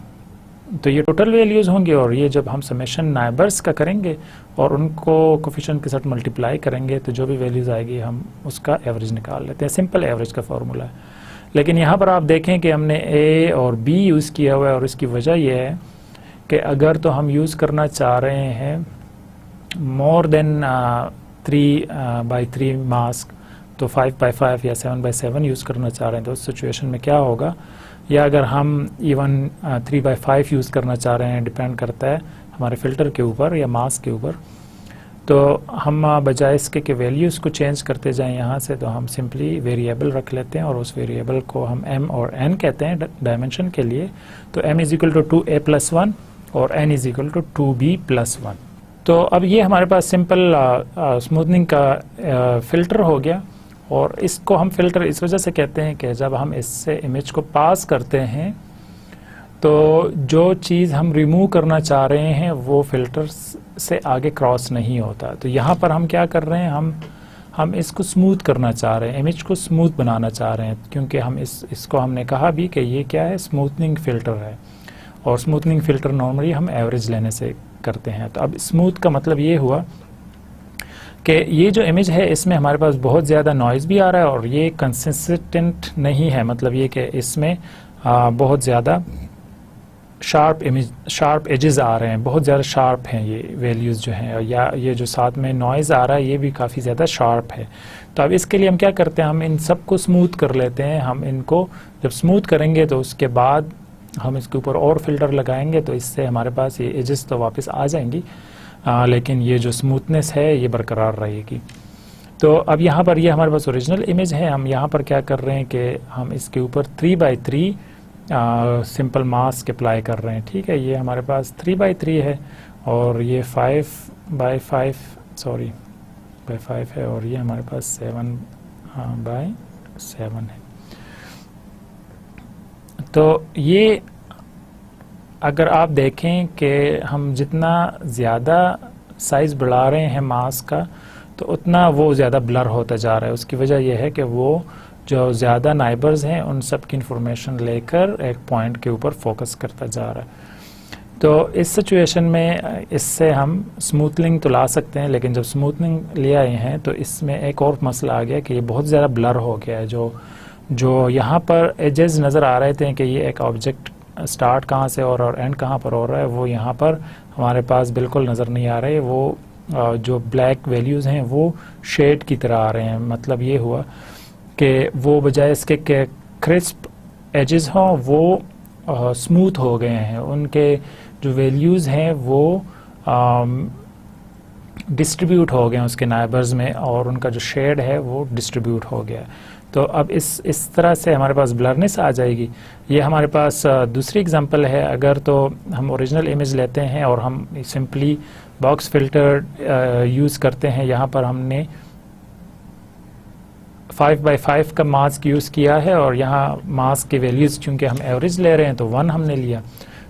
A: तो ये टोटल वैल्यूज़ होंगी, और ये जब हम समेशन नाइबर्स का करेंगे और उनको कोफिशिएंट के साथ मल्टीप्लाई करेंगे तो जो भी वैल्यूज़ आएगी हम उसका एवरेज निकाल लेते हैं। सिंपल एवरेज का फॉर्मूला है। लेकिन यहाँ पर आप देखें कि हमने ए और बी यूज़ किया हुआ है, और इसकी वजह यह है कि अगर तो हम यूज़ करना चाह रहे हैं मोर देन 3/3 मास्क, तो 5/5 या 7/7 यूज़ करना चाह रहे हैं, तो उस सिचुएशन में क्या होगा, या अगर हम इवन 3/5 यूज़ करना चाह रहे हैं, डिपेंड करता है हमारे फ़िल्टर के ऊपर या मास के ऊपर, तो हम बजाय इसके कि वैल्यूज़ को चेंज करते जाएं यहाँ से, तो हम सिंपली वेरिएबल रख लेते हैं, और उस वेरिएबल को हम m और n कहते हैं डायमेंशन के लिए। तो m = 2a+1 और n = 2b+1। तो अब ये हमारे पास सिंपल स्मूथनिंग का फ़िल्टर हो गया, और इसको हम फ़िल्टर इस वजह से कहते हैं कि जब हम इससे इमेज को पास करते हैं तो जो चीज़ हम रिमूव करना चाह रहे हैं वो फ़िल्टर से आगे क्रॉस नहीं होता। तो यहाँ पर हम क्या कर रहे हैं, हम इसको स्मूथ करना चाह रहे हैं, इमेज को स्मूथ बनाना चाह रहे हैं, क्योंकि हम इसको हमने कहा भी कि ये क्या है, स्मूथनिंग फ़िल्टर है, और स्मूथनिंग फ़िल्टर नॉर्मली हम एवरेज लेने से करते हैं। तो अब स्मूथ का मतलब ये हुआ कि ये जो इमेज है इसमें हमारे पास बहुत ज़्यादा नॉइज़ भी आ रहा है, और ये कंसिस्टेंट नहीं है, मतलब ये कि इसमें बहुत ज़्यादा शार्प एजेस आ रहे हैं, बहुत ज़्यादा शार्प हैं ये वैल्यूज़ जो हैं, या ये जो साथ में नॉइज़ आ रहा है ये भी काफ़ी ज़्यादा शार्प है। तो अब इसके लिए हम क्या करते हैं, हम इन सब को स्मूथ कर लेते हैं। हम इनको जब स्मूथ करेंगे तो उसके बाद हम इसके ऊपर और फिल्टर लगाएंगे, तो इससे हमारे पास ये एजेस तो वापस आ जाएंगी, लेकिन ये जो स्मूथनेस है ये बरकरार रहेगी। तो अब यहाँ पर ये हमारे पास ओरिजिनल इमेज है। हम यहाँ पर क्या कर रहे हैं कि हम इसके ऊपर 3/3 सिंपल मास्क अप्लाई कर रहे हैं। ठीक है, ये हमारे पास 3/3 है, और ये 5/5 है, और ये हमारे पास 7/7 है। तो ये अगर आप देखें कि हम जितना ज़्यादा साइज़ बढ़ा रहे हैं मास्क का तो उतना वो ज़्यादा ब्लर होता जा रहा है। उसकी वजह यह है कि वो जो ज़्यादा नाइबर्स हैं उन सब की इंफॉर्मेशन लेकर एक पॉइंट के ऊपर फोकस करता जा रहा है। तो इस सिचुएशन में इससे हम स्मूथनिंग तो ला सकते हैं, लेकिन जब स्मूथनिंग ले आए हैं तो इसमें एक और मसला आ गया कि ये बहुत ज़्यादा ब्लर हो गया है। जो यहाँ पर एजेस नज़र आ रहे थे कि ये एक ऑब्जेक्ट स्टार्ट कहाँ से और एंड कहाँ पर हो रहा है, वो यहाँ पर हमारे पास बिल्कुल नज़र नहीं आ रहे। वो जो ब्लैक वैल्यूज़ हैं वो शेड की तरह आ रहे हैं। मतलब ये हुआ कि वो बजाय इसके कि क्रिस्प एजेस हों वो स्मूथ हो गए हैं। उनके जो वैल्यूज़ हैं वो डिस्ट्रीब्यूट हो गए हैं उसके नाइबर्स में, और उनका जो शेड है वो डिस्ट्रीब्यूट हो गया। तो अब इस तरह से हमारे पास ब्लरनेस आ जाएगी। ये हमारे पास दूसरी एग्जांपल है। अगर तो हम ओरिजिनल इमेज लेते हैं और हम सिंपली बॉक्स फिल्टर यूज़ करते हैं, यहाँ पर हमने 5/5 का मास्क यूज़ किया है, और यहाँ मास्क की वैल्यूज़ चूँकि हम एवरेज ले रहे हैं तो 1 हमने लिया।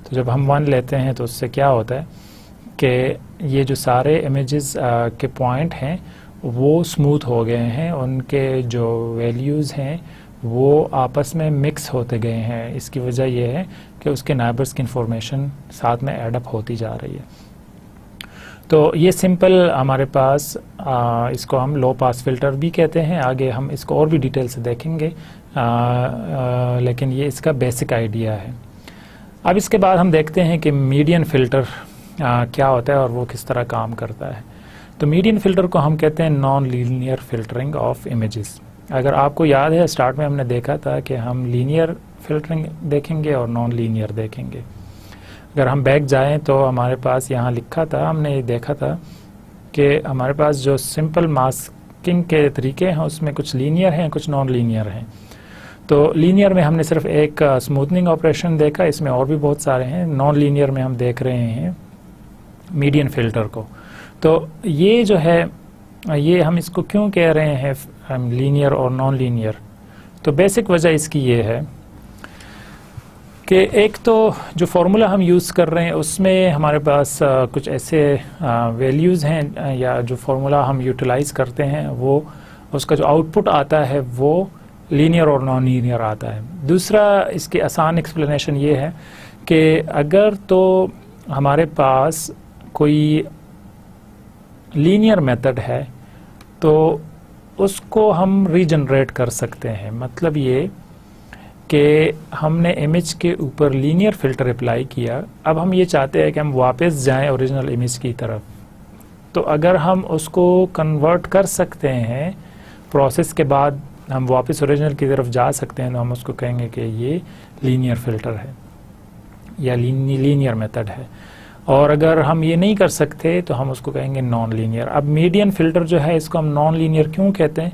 A: तो जब हम 1 लेते हैं तो उससे क्या होता है कि ये जो सारे इमेजेस के पॉइंट हैं वो स्मूथ हो गए हैं, उनके जो वैल्यूज़ हैं वो आपस में मिक्स होते गए हैं। इसकी वजह यह है कि उसके नाइबर्स की इंफॉर्मेशन साथ में एडअप होती जा रही है। तो ये सिंपल हमारे पास इसको हम लो पास फिल्टर भी कहते हैं। आगे हम इसको और भी डिटेल से देखेंगे, लेकिन ये इसका बेसिक आइडिया है। अब इसके बाद हम देखते हैं कि मीडियन फ़िल्टर क्या होता है और वो किस तरह काम करता है। तो मीडियन फ़िल्टर को हम कहते हैं non linear filtering of images. अगर आपको याद है स्टार्ट में हमने देखा था कि हम लीनियर फ़िल्टरिंग देखेंगे और नॉन लीनियर देखेंगे। अगर हम बैक जाएं तो हमारे पास यहाँ लिखा था, हमने देखा था कि हमारे पास जो सिंपल मास्किंग के तरीके हैं उसमें कुछ लीनियर हैं, कुछ नॉन लीनियर हैं। तो लीनियर में हमने सिर्फ एक स्मूथनिंग ऑपरेशन देखा, इसमें और भी बहुत सारे हैं। नॉन लीनियर में हम देख रहे हैं मीडियन फ़िल्टर को। तो ये जो है, ये हम इसको क्यों कह रहे हैं लीनियर और नॉन लीनियर, तो बेसिक वजह इसकी ये है कि एक तो जो फार्मूला हम यूज़ कर रहे हैं उसमें हमारे पास कुछ ऐसे वैल्यूज़ हैं, या जो फार्मूला हम यूटिलाइज़ करते हैं वो उसका जो आउटपुट आता है वो लीनियर और नॉन लीनियर आता है। दूसरा इसकी आसान एक्सप्लेनेशन ये है कि अगर तो हमारे पास कोई लीनियर मेथड है तो उसको हम रीजनरेट कर सकते हैं। मतलब ये कि हमने इमेज के ऊपर लीनियर फ़िल्टर अप्लाई किया, अब हम ये चाहते हैं कि हम वापस जाएं ओरिजिनल इमेज की तरफ। तो अगर हम उसको कन्वर्ट कर सकते हैं प्रोसेस के बाद, हम वापस ओरिजिनल की तरफ जा सकते हैं, तो हम उसको कहेंगे कि ये लीनियर फ़िल्टर है या लीनियर मेथड है। और अगर हम ये नहीं कर सकते तो हम उसको कहेंगे नॉन लीनियर। अब मीडियन फ़िल्टर जो है इसको हम नॉन लीनियर क्यों कहते हैं,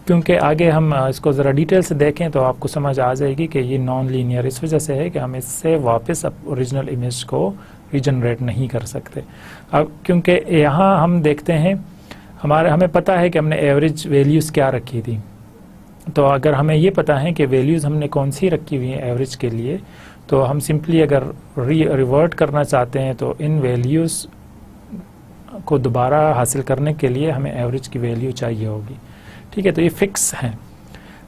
A: क्योंकि आगे हम इसको ज़रा डिटेल से देखें तो आपको समझ आ जाएगी कि ये नॉन लीनियर इस वजह से है कि हम इससे वापस ओरिजिनल इमेज को रीजनरेट नहीं कर सकते। अब क्योंकि यहाँ हम देखते हैं हमें पता है कि हमने एवरेज वैल्यूज़ क्या रखी थी, तो अगर हमें ये पता है कि वैल्यूज़ हमने कौन सी रखी हुई हैं एवरेज के लिए, तो हम सिंपली अगर रिवर्ट करना चाहते हैं तो इन वैल्यूज़ को दोबारा हासिल करने के लिए हमें एवरेज की वैल्यू चाहिए होगी। ठीक है, तो ये फ़िक्स हैं।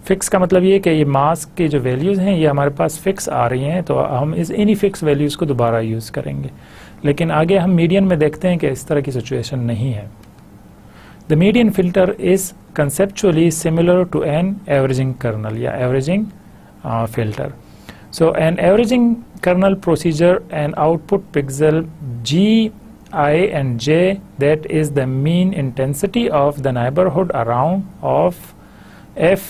A: फ़िक्स का मतलब ये कि ये मास्क की जो वैल्यूज़ हैं ये हमारे पास फ़िक्स आ रही हैं, तो हम इन्हीं फ़िक्स वैल्यूज़ को दोबारा यूज़ करेंगे। लेकिन आगे हम मीडियन में देखते हैं कि इस तरह की सिचुएशन नहीं है। The median filter is conceptually similar to an averaging kernel या averaging filter. So an averaging kernel procedure an output pixel G, I and J that is the mean intensity of the neighborhood around of F,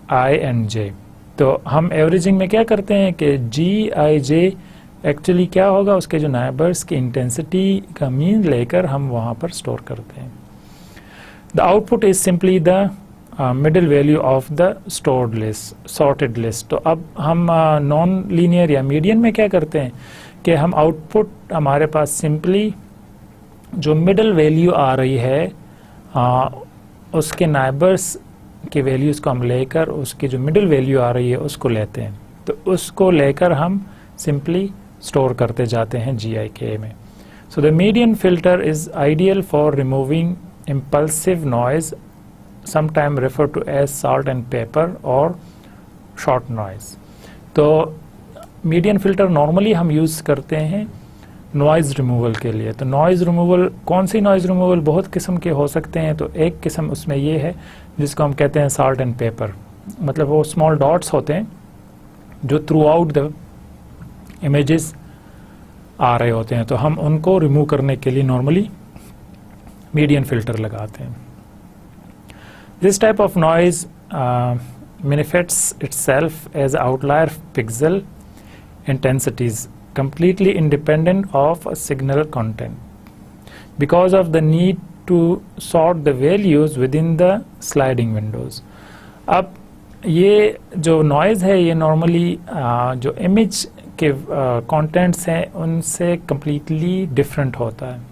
A: I and J. तो हम averaging में क्या करते हैं कि G, I, J actually क्या होगा, उसके जो नाइबर्स की इंटेंसिटी का मीन लेकर हम वहाँ पर स्टोर करते हैं। The output is simply the middle value of the stored list, sorted list. तो अब हम नॉन लीनियर या मीडियन में क्या करते हैं कि हम आउटपुट हमारे पास सिंपली जो मिडल वैल्यू आ रही है उसके नाइबर्स के वैल्यूज़ को हम लेकर उसकी जो मिडल वैल्यू आ रही है उसको लेते हैं, तो उसको लेकर हम सिंपली स्टोर करते जाते हैं GIK में। So the median filter is ideal for removing impulsive noise, sometimes referred to as salt and pepper or short noise. तो मीडियन फ़िल्टर नॉर्मली हम यूज़ करते हैं नॉइज़ रिमूवल के लिए। तो नॉइज़ रिमूवल, कौन सी नॉइज़ रिमूवल, बहुत किस्म के हो सकते हैं। तो एक किस्म उसमें ये है जिसको हम कहते हैं साल्ट एंड पेपर, मतलब वो स्मॉल डॉट्स होते हैं जो थ्रू आउट द इमेजेस आ रहे होते हैं, तो हम उनको रिमूव करने के लिए नॉर्मली मीडियन फ़िल्टर लगाते हैं। This type of noise manifests itself as outlier pixel intensities completely independent of a signal content because of the need to sort the values within the sliding windows. अब ये जो noise है ये normally जो image के contents हैं उनसे completely different होता है।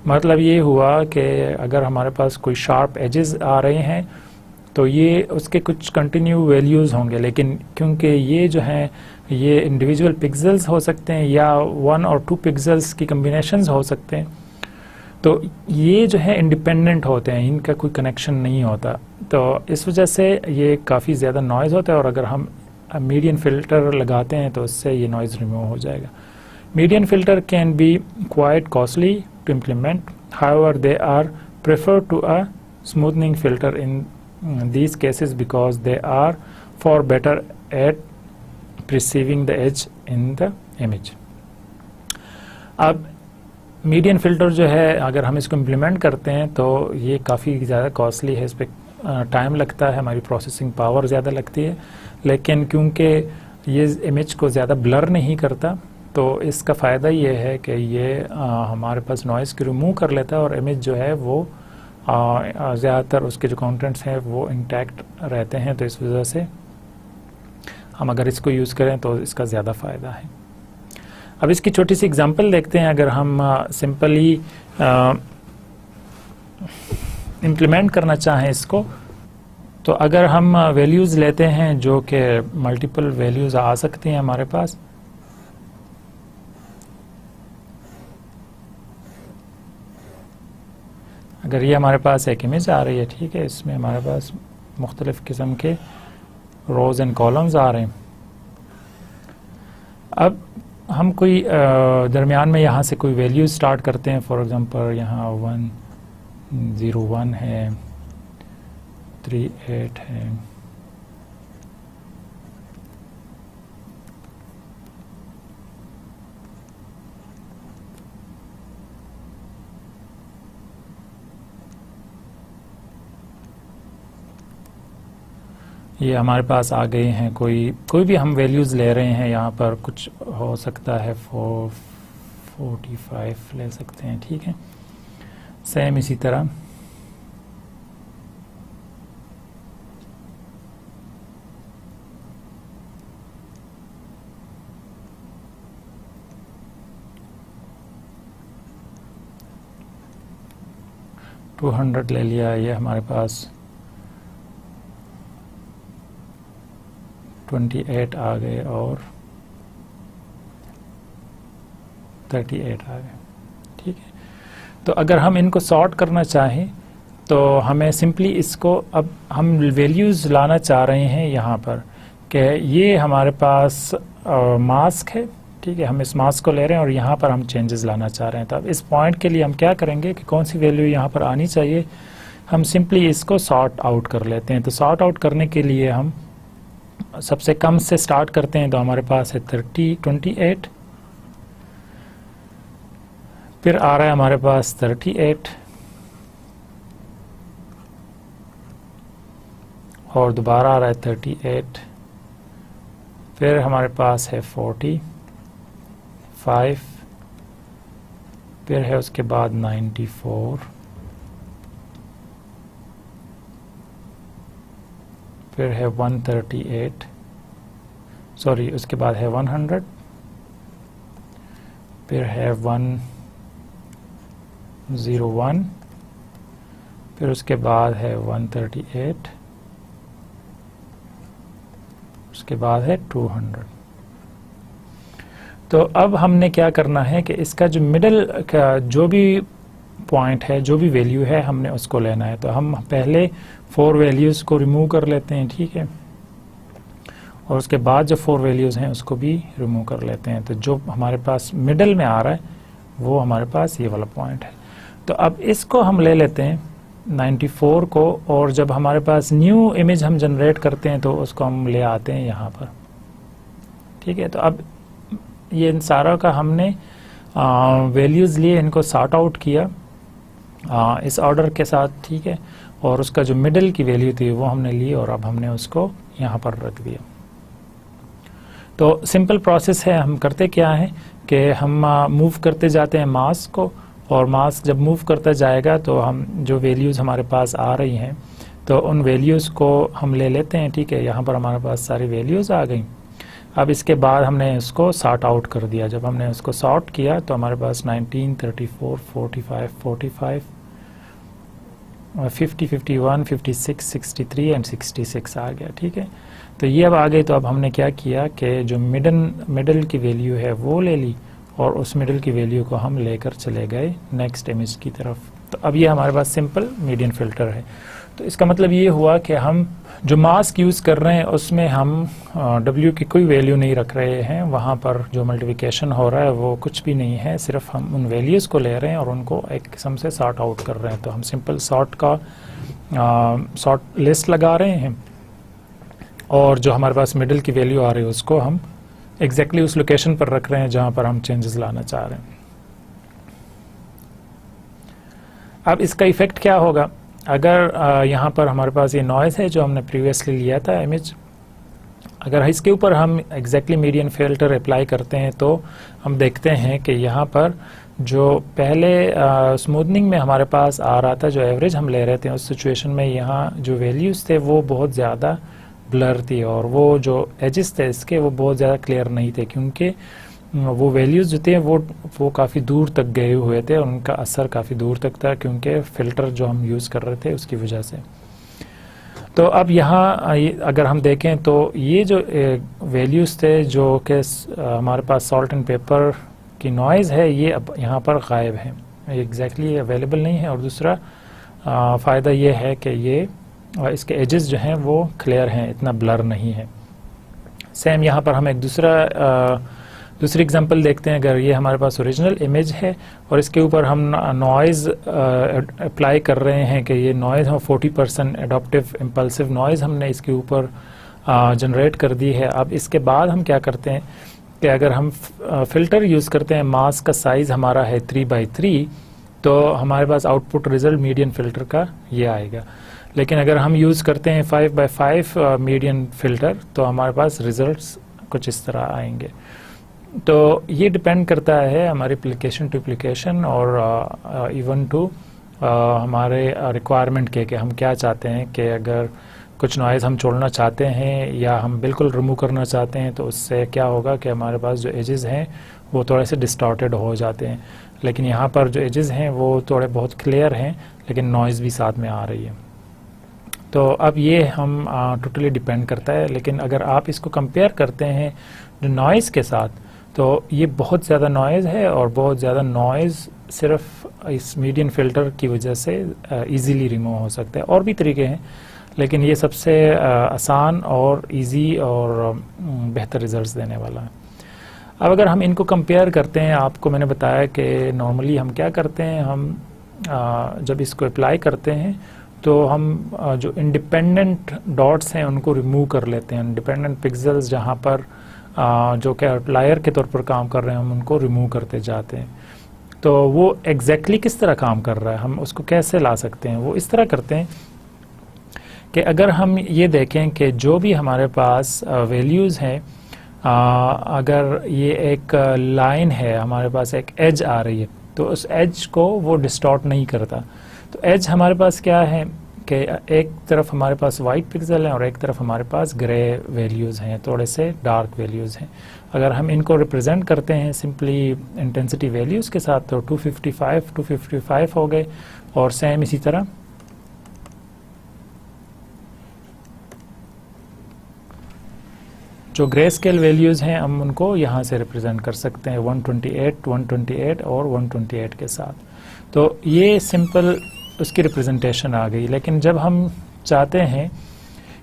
A: मतलब ये हुआ कि अगर हमारे पास कोई शार्प एजेस आ रहे हैं तो ये उसके कुछ कंटिन्यू वैल्यूज़ होंगे, लेकिन क्योंकि ये जो हैं ये इंडिविजुअल पिक्सेल्स हो सकते हैं या 1 और 2 पिक्सेल्स की कम्बिनेशंस हो सकते हैं, तो ये जो है इंडिपेंडेंट होते हैं, इनका कोई कनेक्शन नहीं होता। तो इस वजह से ये काफ़ी ज़्यादा नॉइज़ होता है, और अगर हम मीडियन फ़िल्टर लगाते हैं तो उससे ये नॉइज़ रिमूव हो जाएगा। Median filter can be quite costly to implement, however they are prefer to a smoothening filter in these cases because they are far better at perceiving the edge in the image। अब median filter जो है अगर हम इसको implement करते हैं तो ये काफ़ी ज़्यादा कॉस्टली है, इस पर टाइम लगता है, हमारी प्रोसेसिंग पावर ज़्यादा लगती है, लेकिन क्योंकि ये इमेज को ज़्यादा ब्लर नहीं करता तो इसका फ़ायदा ये है कि ये हमारे पास नॉइज़ को रिमूव कर लेता है और इमेज जो है वो ज़्यादातर उसके जो कंटेंट्स हैं वो इंटैक्ट रहते हैं। तो इस वजह से हम अगर इसको यूज़ करें तो इसका ज़्यादा फ़ायदा है। अब इसकी छोटी सी एग्जांपल देखते हैं। अगर हम सिंपली इम्प्लीमेंट करना चाहें इसको, तो अगर हम वैल्यूज़ लेते हैं जो कि मल्टीपल वैल्यूज़ आ सकती हैं हमारे पास, अगर ये हमारे पास एक इमेज आ रही है, ठीक है, इसमें हमारे पास मुख्तलिफ़ किस्म के रोज़ एंड कॉलम्स आ रहे हैं। अब हम कोई दरमियान में यहाँ से कोई वैल्यू स्टार्ट करते हैं। फॉर एग्ज़ाम्पल यहाँ 101 है, 38 है, ये हमारे पास आ गए हैं। कोई भी हम वैल्यूज़ ले रहे हैं, यहाँ पर कुछ हो सकता है 45 ले सकते हैं, ठीक है। सेम इसी तरह टू 200 ले लिया। ये हमारे पास 28 आ गए और 38 आ गए, ठीक है। तो अगर हम इनको सॉर्ट करना चाहें तो हमें सिंपली इसको, अब हम वैल्यूज़ लाना चाह रहे हैं यहाँ पर कि ये हमारे पास मास्क है, ठीक है, हम इस मास्क को ले रहे हैं और यहाँ पर हम चेंजेस लाना चाह रहे हैं। तो अब इस पॉइंट के लिए हम क्या करेंगे कि कौन सी वैल्यू यहाँ पर आनी चाहिए, हम सिंपली इसको सॉर्ट आउट कर लेते हैं। तो सॉर्ट आउट करने के लिए हम सबसे कम से स्टार्ट करते हैं। तो हमारे पास है 28, फिर आ रहा है हमारे पास 38 और दोबारा आ रहा है 38, फिर हमारे पास है 45, फिर है उसके बाद 94, फिर है 138, सॉरी उसके बाद है 100, फिर है 101, फिर उसके बाद है 138, उसके बाद है 200। तो अब हमने क्या करना है कि इसका जो मिडल का जो भी पॉइंट है, जो भी वैल्यू है, हमने उसको लेना है। तो हम पहले 4 वैल्यूज़ को रिमूव कर लेते हैं, ठीक है, और उसके बाद जो 4 वैल्यूज़ हैं उसको भी रिमूव कर लेते हैं। तो जो हमारे पास मिडल में आ रहा है वो हमारे पास ये वाला पॉइंट है। तो अब इसको हम ले लेते हैं 94 को, और जब हमारे पास न्यू इमेज हम जनरेट करते हैं तो उसको हम ले आते हैं यहाँ पर, ठीक है। तो अब ये इन सारा का हमने वैल्यूज़ लिए, इनको सॉर्ट आउट किया इस ऑर्डर के साथ, ठीक है, और उसका जो मिडल की वैल्यू थी वो हमने ली और अब हमने उसको यहाँ पर रख दिया। तो सिंपल प्रोसेस है। हम करते क्या है कि हम मूव करते जाते हैं मास्क को, और मास्क जब मूव करता जाएगा तो हम जो वैल्यूज़ हमारे पास आ रही हैं तो उन वैल्यूज़ को हम ले लेते हैं, ठीक है। यहाँ पर हमारे पास सारी वैल्यूज़ आ गई। अब इसके बाद हमने इसको सॉर्ट आउट कर दिया। जब हमने इसको सॉर्ट किया तो हमारे पास 19, 34, 45, 45, 50, 51, 56, 63 एंड 66 आ गया, ठीक है। तो ये अब आ गई, तो अब हमने क्या किया कि जो मिडल की वैल्यू है वो ले ली और उस मिडल की वैल्यू को हम लेकर चले गए नेक्स्ट इमेज की तरफ। तो अब ये हमारे पास सिंपल मीडियन फिल्टर है। तो इसका मतलब ये हुआ कि हम जो मास्क यूज़ कर रहे हैं उसमें हम W की कोई वैल्यू नहीं रख रहे हैं, वहाँ पर जो मल्टीप्लिकेशन हो रहा है वो कुछ भी नहीं है, सिर्फ हम उन वैल्यूज़ को ले रहे हैं और उनको एक किस्म से सॉर्ट आउट कर रहे हैं। तो हम सिंपल सॉर्ट लिस्ट लगा रहे हैं और जो हमारे पास मिडिल की वैल्यू आ रही है उसको हम एग्जैक्टली उस लोकेशन पर रख रहे हैं जहाँ पर हम चेंजेस लाना चाह रहे हैं। अब इसका इफ़ेक्ट क्या होगा, अगर यहाँ पर हमारे पास ये नॉइज़ है जो हमने प्रीवियसली लिया था इमेज, अगर इसके ऊपर हम एग्जैक्टली मीडियन फिल्टर अप्लाई करते हैं तो हम देखते हैं कि यहाँ पर जो पहले स्मूथनिंग में हमारे पास आ रहा था, जो एवरेज हम ले रहे थे, उस सिचुएशन में यहाँ जो वैल्यूज़ थे वो बहुत ज़्यादा ब्लर थी और वो जो एजेस थे इसके वो बहुत ज़्यादा क्लियर नहीं थे, क्योंकि वो वैल्यूज़ जो थे वो काफ़ी दूर तक गए हुए थे और उनका असर काफ़ी दूर तक था, क्योंकि फ़िल्टर जो हम यूज़ कर रहे थे उसकी वजह से। तो अब यहाँ अगर हम देखें तो ये जो वैल्यूज़ थे जो कि हमारे पास सॉल्ट एंड पेपर की नॉइज़ है, ये अब यहाँ पर गायब है, एग्जैक्टली अवेलेबल नहीं है। और दूसरा फ़ायदा ये है कि ये इसके एजेस जो हैं वो क्लियर हैं, इतना ब्लर नहीं है। सेम यहाँ पर हम एक दूसरी एग्जांपल देखते हैं। अगर ये हमारे पास ओरिजिनल इमेज है और इसके ऊपर हम नॉइज़ अप्लाई कर रहे हैं कि ये नॉइज़ हम 40% एडॉप्टिव इम्पल्सिव नॉइज़ हमने इसके ऊपर जनरेट कर दी है। अब इसके बाद हम क्या करते हैं कि अगर हम फ़िल्टर यूज़ करते हैं, मास्क का साइज़ हमारा है 3x3, तो हमारे पास आउटपुट रिज़ल्ट मीडियन फ़िल्टर का ये आएगा। लेकिन अगर हम यूज़ करते हैं 5x5 मीडियन फ़िल्टर तो हमारे पास रिज़ल्ट्स कुछ इस तरह आएंगे। तो ये डिपेंड करता है हमारी एप्लीकेशन टू एप्लीकेशन और इवन टू हमारे रिक्वायरमेंट के कि हम क्या चाहते हैं, कि अगर कुछ नॉइज़ हम छोड़ना चाहते हैं या हम बिल्कुल रिमूव करना चाहते हैं तो उससे क्या होगा कि हमारे पास जो एजेस हैं वो थोड़े से डिस्टॉर्टेड हो जाते हैं। लेकिन यहाँ पर जो एजेस हैं वो थोड़े बहुत क्लियर हैं, लेकिन नॉइज़ भी साथ में आ रही है। तो अब ये हम टोटली डिपेंड करता है। लेकिन अगर आप इसको कंपेयर करते हैं जो नॉइज़ के साथ, तो ये बहुत ज़्यादा नॉइज़ है और बहुत ज़्यादा नॉइज़ सिर्फ इस मीडियन फ़िल्टर की वजह से इजीली रिमूव हो सकता है। और भी तरीके हैं, लेकिन ये सबसे आसान और इजी और बेहतर रिजल्ट्स देने वाला है। अब अगर हम इनको कंपेयर करते हैं, आपको मैंने बताया कि नॉर्मली हम क्या करते हैं, हम जब इसको अप्लाई करते हैं तो हम जो इंडिपेंडेंट डॉट्स हैं उनको रिमूव कर लेते हैं। इंडिपेंडेंट पिक्सेल्स जहाँ पर जो कि आउटलायर के तौर पर काम कर रहे हैं हम उनको रिमूव करते जाते हैं। तो वो एग्जैक्टली किस तरह काम कर रहा है, हम उसको कैसे ला सकते हैं, वो इस तरह करते हैं कि अगर हम ये देखें कि जो भी हमारे पास वैल्यूज़ हैं, अगर ये एक लाइन है, हमारे पास एक एज आ रही है, तो उस एज को वो डिस्टॉर्ट नहीं करता। तो एज हमारे पास क्या है कि एक तरफ हमारे पास वाइट पिक्सल है और एक तरफ हमारे पास ग्रे वैल्यूज़ हैं, थोड़े से डार्क वैल्यूज़ हैं। अगर हम इनको रिप्रेजेंट करते हैं सिंपली इंटेंसिटी वैल्यूज़ के साथ, तो 255 हो गए। और सेम इसी तरह जो ग्रे स्केल वैल्यूज़ हैं हम उनको यहाँ से रिप्रेजेंट कर सकते हैं 128 और 128 के साथ। तो ये सिंपल उसकी रिप्रेजेंटेशन आ गई। लेकिन जब हम चाहते हैं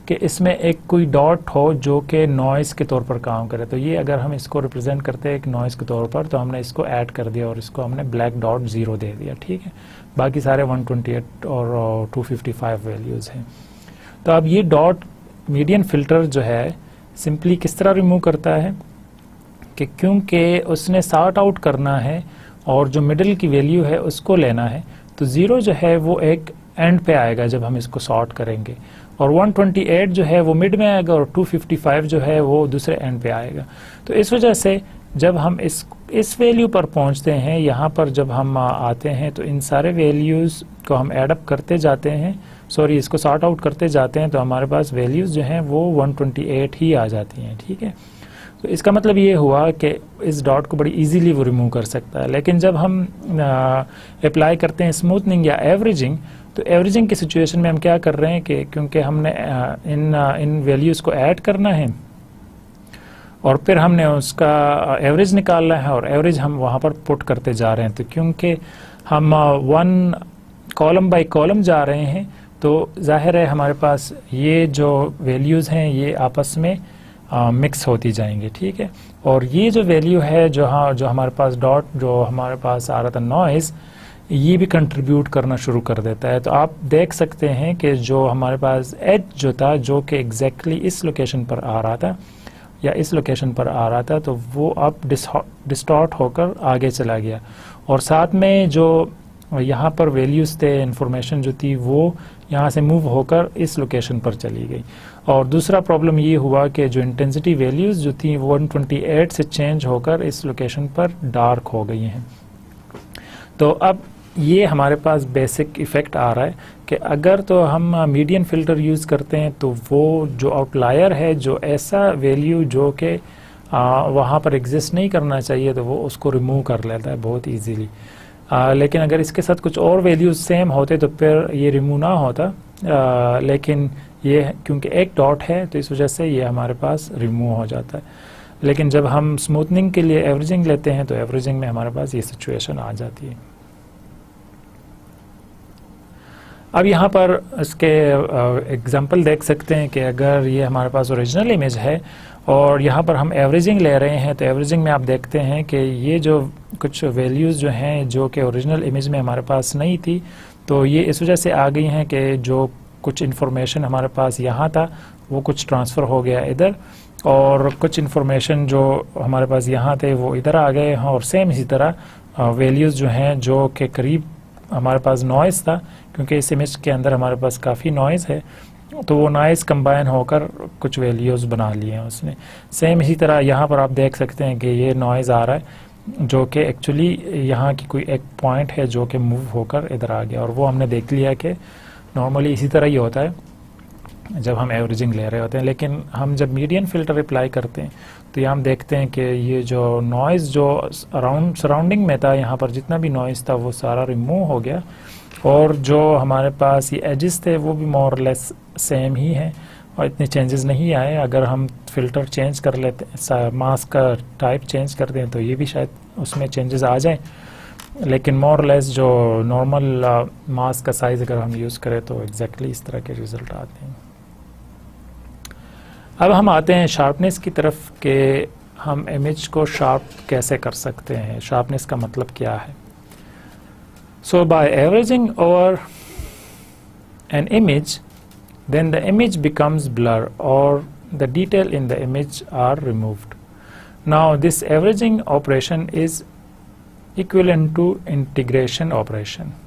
A: कि इसमें एक कोई डॉट हो जो कि नॉइज़ के तौर पर काम करे, तो ये अगर हम इसको रिप्रेजेंट करते हैं एक नॉइज़ के तौर पर, तो हमने इसको ऐड कर दिया और इसको हमने ब्लैक डॉट 0 दे दिया, ठीक है। बाकी सारे 128 और 255 वैल्यूज़ हैं। तो अब ये डॉट मीडियन फ़िल्टर जो है सिंपली किस तरह रिमूव करता है कि क्योंकि उसने सॉर्ट आउट करना है और जो मिडिल की वैल्यू है उसको लेना है, तो 0 जो है वो एक एंड पे आएगा जब हम इसको सॉर्ट करेंगे, और 128 जो है वो मिड में आएगा और 255 जो है वो दूसरे एंड पे आएगा। तो इस वजह से जब हम इस वैल्यू पर पहुंचते हैं, यहाँ पर जब हम आते हैं तो इन सारे वैल्यूज़ को हम एडअप करते जाते हैं, इसको सॉर्ट आउट करते जाते हैं, तो हमारे पास वैल्यूज़ जो हैं वो 128 ही आ जाती हैं, ठीक है। तो इसका मतलब ये हुआ कि इस डॉट को बड़ी इजीली वो रिमूव कर सकता है। लेकिन जब हम अप्लाई करते हैं स्मूथनिंग या एवरेजिंग, तो एवरेजिंग की सिचुएशन में हम क्या कर रहे हैं कि क्योंकि हमने इन वैल्यूज़ को ऐड करना है और फिर हमने उसका एवरेज निकालना है और एवरेज हम वहाँ पर पुट करते जा रहे हैं, तो क्योंकि हम वन कॉलम बाय कॉलम जा रहे हैं तो जाहिर है हमारे पास ये जो वैल्यूज़ हैं ये आपस में मिक्स होती जाएंगी, ठीक है। और ये जो वैल्यू है जो हमारे पास डॉट जो हमारे पास आ रहा था नॉइज़, ये भी कंट्रीब्यूट करना शुरू कर देता है। तो आप देख सकते हैं कि जो हमारे पास एज जो था जो कि एग्जैक्टली इस लोकेशन पर आ रहा था या इस लोकेशन पर आ रहा था, तो वो अब डिस्टॉर्ट होकर आगे चला गया और साथ में जो यहाँ पर वैल्यूज़ थे, इंफॉर्मेशन जो थी वो यहाँ से मूव होकर इस लोकेशन पर चली गई। और दूसरा प्रॉब्लम ये हुआ कि जो इंटेंसिटी वैल्यूज़ जो थी 128 से चेंज होकर इस लोकेशन पर डार्क हो गई हैं। तो अब ये हमारे पास बेसिक इफ़ेक्ट आ रहा है कि अगर तो हम मीडियन फ़िल्टर यूज़ करते हैं तो वो जो आउटलायर है, जो ऐसा वैल्यू जो कि वहाँ पर एग्जिस्ट नहीं करना चाहिए, तो वो उसको रिमूव कर लेता है बहुत ईजीली। लेकिन अगर इसके साथ कुछ और वैल्यूज सेम होते तो फिर ये रिमूव ना होता, लेकिन ये क्योंकि एक डॉट है तो इस वजह से ये हमारे पास रिमूव हो जाता है। लेकिन जब हम स्मूथनिंग के लिए एवरेजिंग लेते हैं तो एवरेजिंग में हमारे पास ये सिचुएशन आ जाती है। अब यहाँ पर इसके एग्जांपल देख सकते हैं कि अगर ये हमारे पास ओरिजिनल इमेज है और यहाँ पर हम एवरेजिंग ले रहे हैं, तो एवरेजिंग में आप देखते हैं कि ये जो कुछ वैल्यूज़ जो हैं जो कि ओरिजिनल इमेज में हमारे पास नहीं थी, तो ये इस वजह से आ गई हैं कि जो कुछ इन्फॉर्मेशन हमारे पास यहाँ था वो कुछ ट्रांसफ़र हो गया इधर, और कुछ इन्फॉर्मेशन जो हमारे पास यहाँ थे वो इधर आ गए हैं। और सेम इसी तरह वैल्यूज़ जो हैं जो कि करीब हमारे पास नॉइज़ था, क्योंकि इस इमेज के अंदर हमारे पास काफ़ी नॉइज़ है, तो वो नॉइज़ कंबाइन होकर कुछ वैल्यूज़ बना लिए हैं उसने। सेम इसी तरह यहाँ पर आप देख सकते हैं कि ये नॉइज़ आ रहा है जो कि एक्चुअली यहाँ की कोई एक पॉइंट है जो कि मूव होकर इधर आ गया, और वो हमने देख लिया कि नॉर्मली इसी तरह ही होता है जब हम एवरेजिंग ले रहे होते हैं। लेकिन हम जब मीडियन फ़िल्टर अप्लाई करते हैं तो यहाँ हम देखते हैं कि ये जो नॉइज़ जो सराउंडिंग में था, यहाँ पर जितना भी नॉइज़ था वो सारा रिमूव हो गया, और जो हमारे पास ये एजेस थे वो भी मोर लेस सेम ही हैं और इतने चेंजेस नहीं आए। अगर हम फ़िल्टर चेंज कर लेते हैं, मास्क का टाइप चेंज करते हैं, तो ये भी शायद उसमें चेंजेस आ जाएं, लेकिन मोर लेस जो नॉर्मल मास्क का साइज़ अगर हम यूज़ करें तो एग्जैक्टली इस तरह के रिज़ल्ट आते हैं। अब हम आते हैं शार्पनेस की तरफ कि हम इमेज को शार्प कैसे कर सकते हैं, शार्पनेस का मतलब क्या है। So by averaging over an image, then the image becomes blur or the detail in the image are removed. Now this averaging operation is equivalent to integration operation.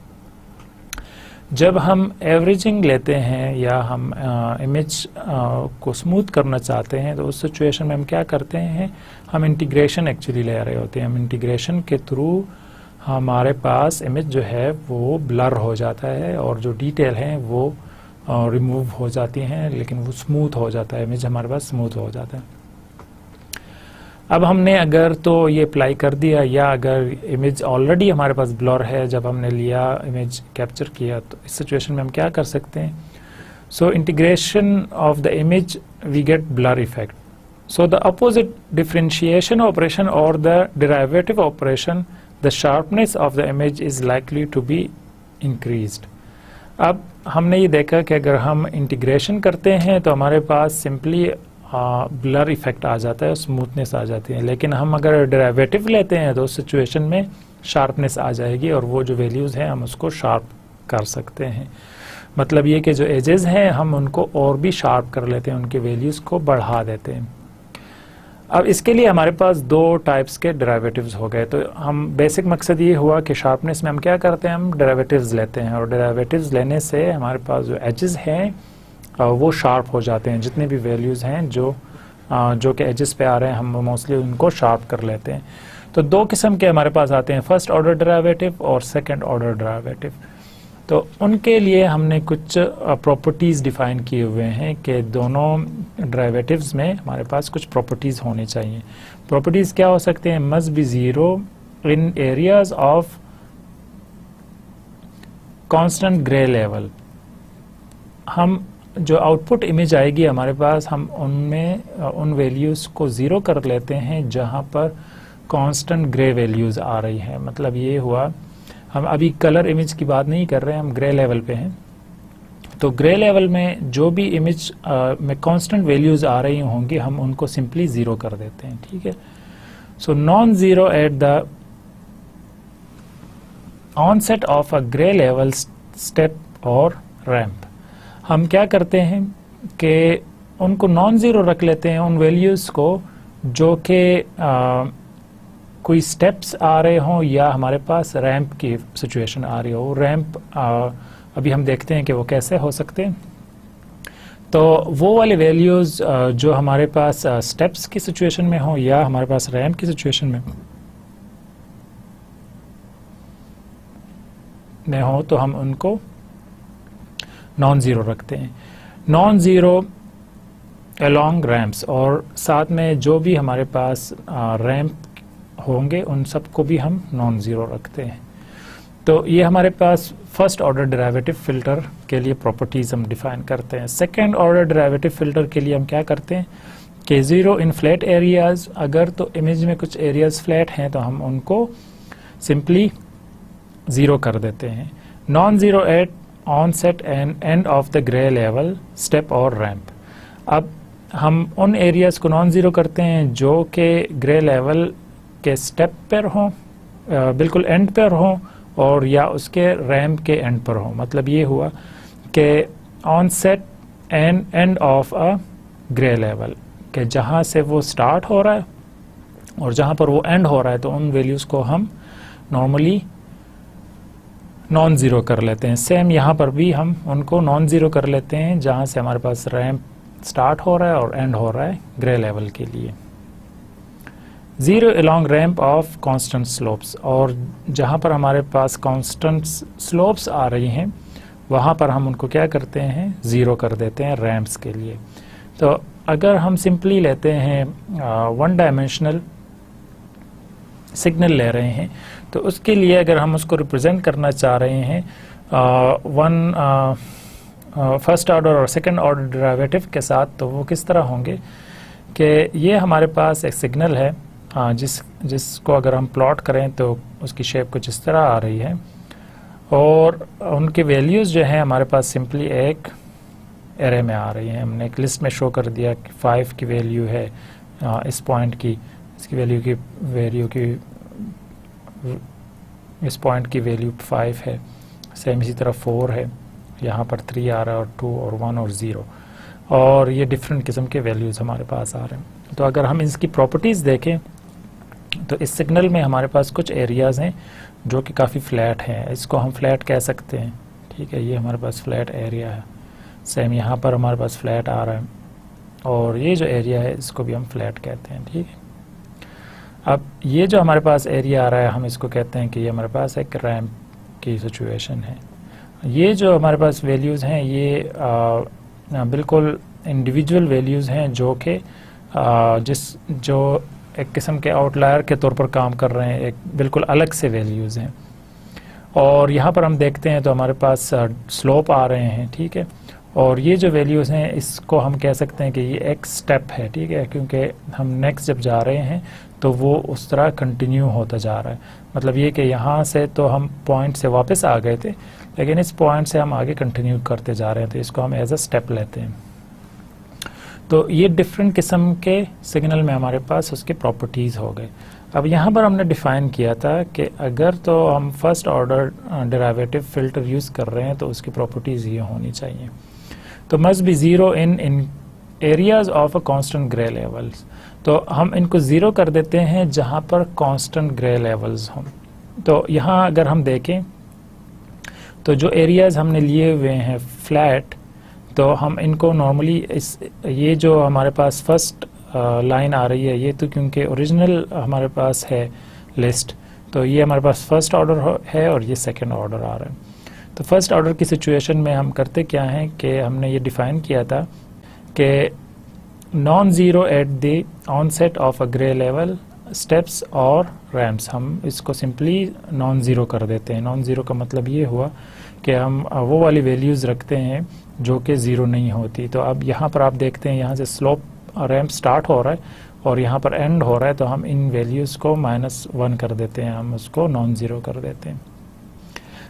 A: जब हम एवरेजिंग लेते हैं या हम इमेज को स्मूथ करना चाहते हैं तो उस सिचुएशन में हम क्या करते हैं, हम इंटीग्रेशन एक्चुअली ले रहे होते हैं। हम इंटीग्रेशन के थ्रू हमारे पास इमेज जो है वो ब्लर हो जाता है और जो डिटेल हैं वो रिमूव हो जाती हैं, लेकिन वो स्मूथ हो जाता है, इमेज हमारे पास स्मूथ हो जाता है। अब हमने अगर तो ये अप्लाई कर दिया, या अगर इमेज ऑलरेडी हमारे पास ब्लर है जब हमने लिया इमेज कैप्चर किया, तो इस सिचुएशन में हम क्या कर सकते हैं। So integration of the image we get blur effect. So the opposite differentiation operation और the derivative operation, the sharpness of the image is likely to be increased. अब हमने ये देखा कि अगर हम इंटीग्रेशन करते हैं तो हमारे पास सिंपली ब्लर इफेक्ट आ जाता है, स्मूथनेस आ जाती है, लेकिन हम अगर डेरिवेटिव लेते हैं तो उस सिचुएशन में शार्पनेस आ जाएगी और वो जो वैल्यूज़ हैं हम उसको शार्प कर सकते हैं। मतलब ये कि जो एजेस हैं हम उनको और भी शार्प कर लेते हैं, उनके वैल्यूज़ को बढ़ा देते हैं। अब इसके लिए हमारे पास दो टाइप्स के डेरिवेटिव्स हो गए। तो हम बेसिक मकसद ये हुआ कि शार्पनेस में हम क्या करते हैं, हम डेरिवेटिव्स लेते हैं, और डेरिवेटिव्स लेने से हमारे पास जो एजेस हैं वो शार्प हो जाते हैं। जितने भी वैल्यूज़ हैं जो कि एजेस पे आ रहे हैं हम मोस्टली उनको शार्प कर लेते हैं। तो दो किस्म के हमारे पास आते हैं, फर्स्ट ऑर्डर डेरिवेटिव और सेकंड ऑर्डर डेरिवेटिव। तो उनके लिए हमने कुछ प्रॉपर्टीज़ डिफ़ाइन किए हुए हैं कि दोनों डेरिवेटिव्स में हमारे पास कुछ प्रॉपर्टीज़ होनी चाहिए। प्रॉपर्टीज़ क्या हो सकते हैं? Must be zero in areas of constant grey level. हम जो आउटपुट इमेज आएगी हमारे पास, हम उनमें उन वैल्यूज़ को ज़ीरो कर लेते हैं जहाँ पर कांस्टेंट ग्रे वैल्यूज़ आ रही है। मतलब ये हुआ, हम अभी कलर इमेज की बात नहीं कर रहे हैं, हम ग्रे लेवल पे हैं। तो ग्रे लेवल में जो भी इमेज में कांस्टेंट वैल्यूज़ आ रही होंगी, हम उनको सिंपली ज़ीरो कर देते हैं, ठीक है। So non zero at the onset of a grey level step और रैंप। हम क्या करते हैं कि उनको नॉन ज़ीरो रख लेते हैं, उन वैल्यूज़ को जो कि कोई स्टेप्स आ रहे हों या हमारे पास रैंप की सिचुएशन आ रही हो। रैंप अभी हम देखते हैं कि वो कैसे हो सकते हैं। तो वो वाले वैल्यूज़ जो हमारे पास स्टेप्स की सिचुएशन में हो या हमारे पास रैंप की सिचुएशन में हो, तो हम उनको नॉन ज़ीरो रखते हैं। नॉन ज़ीरो अलोंग रैम्प्स, और साथ में जो भी हमारे पास रैंप होंगे उन सबको भी हम नॉन ज़ीरो रखते हैं। तो ये हमारे पास फर्स्ट ऑर्डर डेरिवेटिव फ़िल्टर के लिए प्रॉपर्टीज़ हम डिफ़ाइन करते हैं। सेकेंड ऑर्डर डेरिवेटिव फ़िल्टर के लिए हम क्या करते हैं कि ज़ीरो इन फ्लैट एरियाज़, अगर तो इमेज में कुछ एरियाज़ फ्लैट हैं तो हम उनको सिंपली ज़ीरो कर देते हैं। Non zero at onset and end of the grey level step और रैंप। अब हम उन एरियाज़ को नॉन ज़ीरो करते हैं जो कि ग्रे लेवल के स्टेप पर हों, बिल्कुल एंड पर हों, और या उसके रैंप के एंड पर हों। मतलब ये हुआ कि onset and end of a grey level, कि जहाँ से वो स्टार्ट हो रहा है और जहाँ पर वो एंड हो रहा है, तो उन वैल्यूज़ को हम नॉर्मली नॉन ज़ीरो कर लेते हैं। सेम यहाँ पर भी हम उनको नॉन ज़ीरो कर लेते हैं जहाँ से हमारे पास रैंप स्टार्ट हो रहा है और एंड हो रहा है ग्रे लेवल के लिए। Zero along ramp of constant slopes, और जहाँ पर हमारे पास कांस्टेंट स्लोप्स आ रही हैं वहाँ पर हम उनको क्या करते हैं, ज़ीरो कर देते हैं रैंप्स के लिए। तो अगर हम सिंपली लेते हैं वन डायमेंशनल सिग्नल ले रहे हैं, तो उसके लिए अगर हम उसको रिप्रेजेंट करना चाह रहे हैं फर्स्ट ऑर्डर और सेकंड ऑर्डर डेरिवेटिव के साथ, तो वो किस तरह होंगे कि ये हमारे पास एक सिग्नल है जिसको अगर हम प्लॉट करें तो उसकी शेप कुछ इस तरह आ रही है, और उनके वैल्यूज़ जो हैं हमारे पास सिंपली एक एरे में आ रही हैं। हमने एक लिस्ट में शो कर दिया कि 5 की वैल्यू है इस पॉइंट की, इसकी वैल्यू की इस पॉइंट की वैल्यू 5 है। सेम इसी तरह 4 है, यहाँ पर 3 आ रहा है, और 2 और 1 और 0, और ये डिफरेंट किस्म के वैल्यूज़ हमारे पास आ रहे हैं। तो अगर हम इसकी प्रॉपर्टीज़ देखें तो इस सिग्नल में हमारे पास कुछ एरियाज़ हैं जो कि काफ़ी फ्लैट हैं, इसको हम फ्लैट कह सकते हैं, ठीक है। ये हमारे पास फ्लैट एरिया है। सेम यहाँ पर हमारे पास फ्लैट आ रहा है, और ये जो एरिया है इसको भी हम फ्लैट कहते हैं, ठीक है। अब ये जो हमारे पास एरिया आ रहा है, हम इसको कहते हैं कि ये हमारे पास एक रैंप की सिचुएशन है। ये जो हमारे पास वैल्यूज़ हैं ये बिल्कुल इंडिविजुअल वैल्यूज़ हैं जो कि जो एक किस्म के आउटलायर के तौर पर काम कर रहे हैं, एक बिल्कुल अलग से वैल्यूज़ हैं। और यहाँ पर हम देखते हैं तो हमारे पास स्लोप आ रहे हैं, ठीक है। और ये जो वैल्यूज़ हैं इसको हम कह सकते हैं कि ये एक स्टेप है, ठीक है, क्योंकि हम नेक्स्ट जब जा रहे हैं तो वो उस तरह कंटिन्यू होता जा रहा है। मतलब ये कि यहाँ से तो हम पॉइंट से वापस आ गए थे, लेकिन इस पॉइंट से हम आगे कंटिन्यू करते जा रहे हैं, तो इसको हम एज अ स्टेप लेते हैं। तो ये डिफरेंट किस्म के सिग्नल में हमारे पास उसके प्रॉपर्टीज़ हो गए। अब यहाँ पर हमने डिफ़ाइन किया था कि अगर तो हम first order derivative filter use कर रहे हैं तो उसकी प्रॉपर्टीज़ ये होनी चाहिए। तो must be zero in areas of a constant grey levels. तो हम इनको ज़ीरो कर देते हैं जहाँ पर कांस्टेंट ग्रे लेवल्स हों। तो यहाँ अगर हम देखें तो जो एरियाज़ हमने लिए हुए हैं फ्लैट, तो हम इनको नॉर्मली ये जो हमारे पास फर्स्ट लाइन आ रही है, ये तो क्योंकि ओरिजिनल हमारे पास है लिस्ट, तो ये हमारे पास फर्स्ट ऑर्डर है और ये सेकंड ऑर्डर आ रहा है। तो फर्स्ट ऑर्डर की सिचुएशन में हम करते क्या हैं कि हमने ये डिफाइन किया था कि non zero at the onset of a grey level steps और रैम्प्स, हम इसको सिंपली नॉन ज़ीरो कर देते हैं। नॉन ज़ीरो का मतलब ये हुआ कि हम वो वाली वैल्यूज़ रखते हैं जो कि ज़ीरो नहीं होती। तो अब यहाँ पर आप देखते हैं यहाँ से स्लोप रैम्प स्टार्ट हो रहा है और यहाँ पर एंड हो रहा है, तो हम इन वैल्यूज़ को -1 कर देते हैं, हम उसको नॉन ज़ीरो कर देते हैं।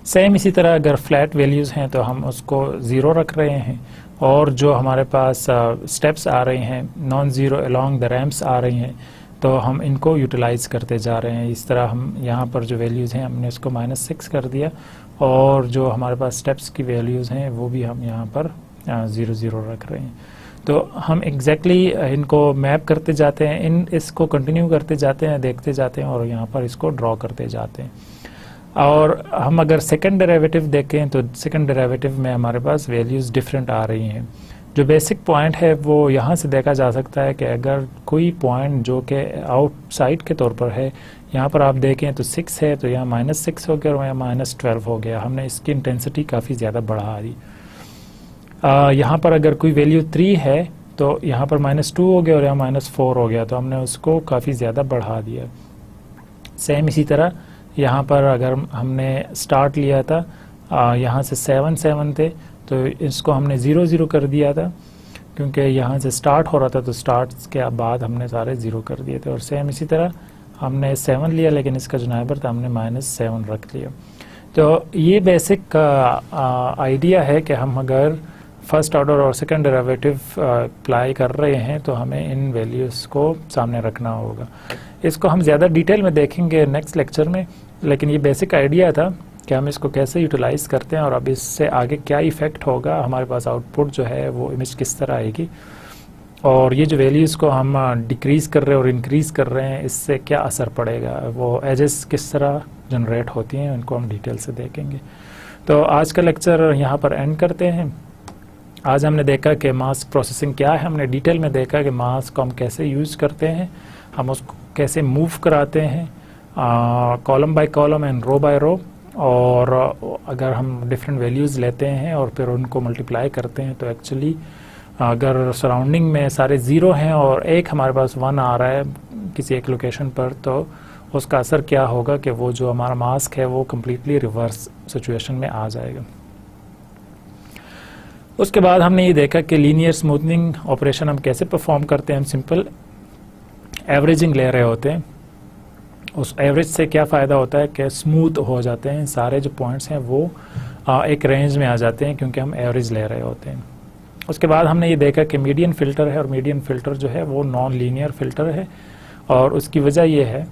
A: सेम इसी तरह अगर फ्लैट वैल्यूज़ हैं तो हम उसको ज़ीरो रख रहे हैं, और जो हमारे पास स्टेप्स आ रही हैं non zero along the ramps आ रही हैं, तो हम इनको यूटिलाइज़ करते जा रहे हैं। इस तरह हम यहाँ पर जो वैल्यूज़ हैं हमने इसको -6 कर दिया, और जो हमारे पास स्टेप्स की वैल्यूज़ हैं वो भी हम यहाँ पर 0 0 रख रहे हैं। तो हम एग्जैक्टली इनको मैप करते जाते हैं, इसको कंटिन्यू करते जाते हैं, देखते जाते हैं, और यहाँ पर इसको ड्रॉ करते जाते हैं। और हम अगर सेकंड डेरिवेटिव देखें तो सेकंड डेरिवेटिव में हमारे पास वैल्यूज़ डिफरेंट आ रही हैं। जो बेसिक पॉइंट है वो यहाँ से देखा जा सकता है कि अगर कोई पॉइंट जो कि आउटसाइड के तौर पर है, यहाँ पर आप देखें तो 6 है, तो यहाँ -6 हो गया और यहाँ -12 हो गया। हमने इसकी इंटेंसिटी काफ़ी ज़्यादा बढ़ा दी। यहाँ पर अगर कोई वैल्यू 3 है तो यहाँ पर -2 हो गया और यहाँ -4 हो गया, तो हमने उसको काफ़ी ज़्यादा बढ़ा दिया। सेम इसी तरह यहाँ पर अगर हमने स्टार्ट लिया था यहाँ से 7 7 थे, तो इसको हमने 0 0 कर दिया था, क्योंकि यहाँ से स्टार्ट हो रहा था, तो स्टार्ट के बाद हमने सारे 0 कर दिए थे। और सेम इसी तरह हमने 7 लिया, लेकिन इसका जो नाइबर था हमने -7 रख लिया। तो ये बेसिक आइडिया है कि हम अगर फर्स्ट ऑर्डर और सेकंड डेरिवेटिव अप्लाई कर रहे हैं तो हमें इन वैल्यूज़ को सामने रखना होगा। इसको हम ज़्यादा डिटेल में देखेंगे नेक्स्ट लेक्चर में, लेकिन ये बेसिक आइडिया था कि हम इसको कैसे यूटिलाइज़ करते हैं और अब इससे आगे क्या इफ़ेक्ट होगा, हमारे पास आउटपुट जो है वो इमेज किस तरह आएगी, और ये जो वैल्यूज़ को हम डिक्रीज़ कर रहे हैं और इंक्रीज़ कर रहे हैं इससे क्या असर पड़ेगा, वो एजेस किस तरह जनरेट होती हैं, उनको हम डिटेल से देखेंगे। तो आज का लेक्चर यहाँ पर एंड करते हैं। आज हमने देखा कि मास्क प्रोसेसिंग क्या है, हमने डिटेल में देखा कि मास्क को हम कैसे यूज़ करते हैं, हम उसको कैसे मूव कराते हैं column by column and row by row, और अगर हम डिफरेंट वैल्यूज़ लेते हैं और फिर उनको मल्टीप्लाई करते हैं तो एक्चुअली अगर सराउंडिंग में सारे ज़ीरो हैं और एक हमारे पास 1 आ रहा है किसी एक लोकेशन पर, तो उसका असर क्या होगा कि वो जो हमारा मास्क है वो कम्प्लीटली रिवर्स सिचुएशन में आ जाएगा। उसके बाद हमने ये देखा कि लीनियर स्मूथनिंग ऑपरेशन हम कैसे परफॉर्म करते हैं। हम सिंपल एवरेजिंग ले रहे होते हैं, उस एवरेज से क्या फ़ायदा होता है कि स्मूथ हो जाते हैं सारे जो पॉइंट्स हैं वो एक रेंज में आ जाते हैं, क्योंकि हम एवरेज ले रहे होते हैं। उसके बाद हमने ये देखा कि मीडियन फ़िल्टर है, और मीडियन फ़िल्टर जो है वो नॉन लीनियर फ़िल्टर है, और उसकी वजह ये है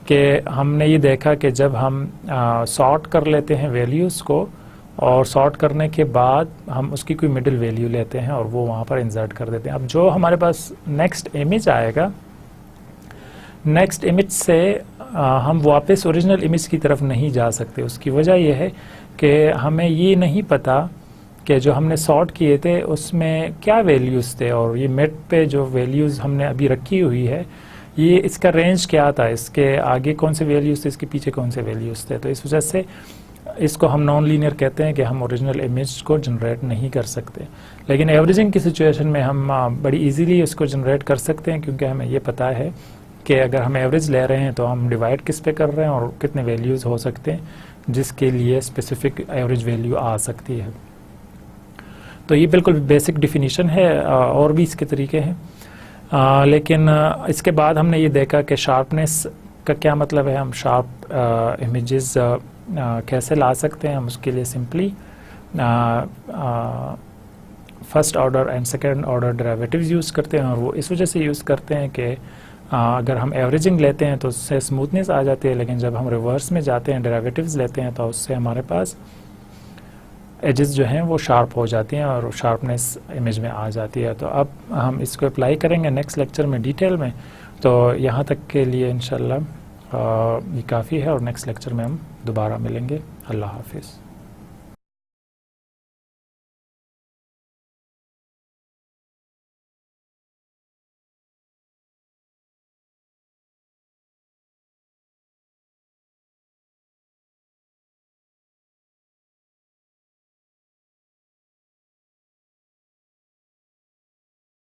A: कि हमने ये देखा कि जब हम सॉर्ट कर लेते हैं वैल्यूज़ को, और सॉर्ट करने के बाद हम उसकी कोई मिडिल वैल्यू लेते हैं और वो वहाँ पर इंसर्ट कर देते हैं। अब जो हमारे पास नेक्स्ट इमेज आएगा, नेक्स्ट इमेज से हम वापस ओरिजिनल इमेज की तरफ नहीं जा सकते। उसकी वजह यह है कि हमें ये नहीं पता कि जो हमने सॉर्ट किए थे उसमें क्या वैल्यूज़ थे, और ये मिड पे जो वैल्यूज़ हमने अभी रखी हुई है ये इसका रेंज क्या था, इसके आगे कौन से वैल्यूज़ थे, इसके पीछे कौन से वैल्यूज़ थे। तो इस वजह से इसको हम नॉन लीनियर कहते हैं कि हम ओरिजिनल इमेज को जनरेट नहीं कर सकते। लेकिन एवरेजिंग की सिचुएशन में हम बड़ी इजीली इसको जनरेट कर सकते हैं, क्योंकि हमें ये पता है कि अगर हम एवरेज ले रहे हैं तो हम डिवाइड किस पे कर रहे हैं और कितने वैल्यूज़ हो सकते हैं जिसके लिए स्पेसिफिक एवरेज वैल्यू आ सकती है। तो ये बिल्कुल बेसिक डिफिनीशन है, और भी इसके तरीके हैं, लेकिन इसके बाद हमने ये देखा कि शार्पनेस का क्या मतलब है, हम शार्प इमेजेस कैसे ला सकते हैं। हम उसके लिए simply first order and second order derivatives use करते हैं, और वो इस वजह से यूज़ करते हैं कि अगर हम एवरेजिंग लेते हैं तो उससे स्मूथनेस आ जाती है, लेकिन जब हम रिवर्स में जाते हैं डेरिवेटिव्स लेते हैं तो उससे हमारे पास एजेस जो हैं वो शार्प हो जाती हैं और शार्पनेस इमेज में आ जाती है। तो अब हम इसको अप्लाई करेंगे नेक्स्ट लेक्चर में डिटेल में। तो यहाँ तक के लिए इंशाल्लाह ये काफ़ी है, और नेक्स्ट लेक्चर में हम दोबारा मिलेंगे। अल्लाह हाफिज़।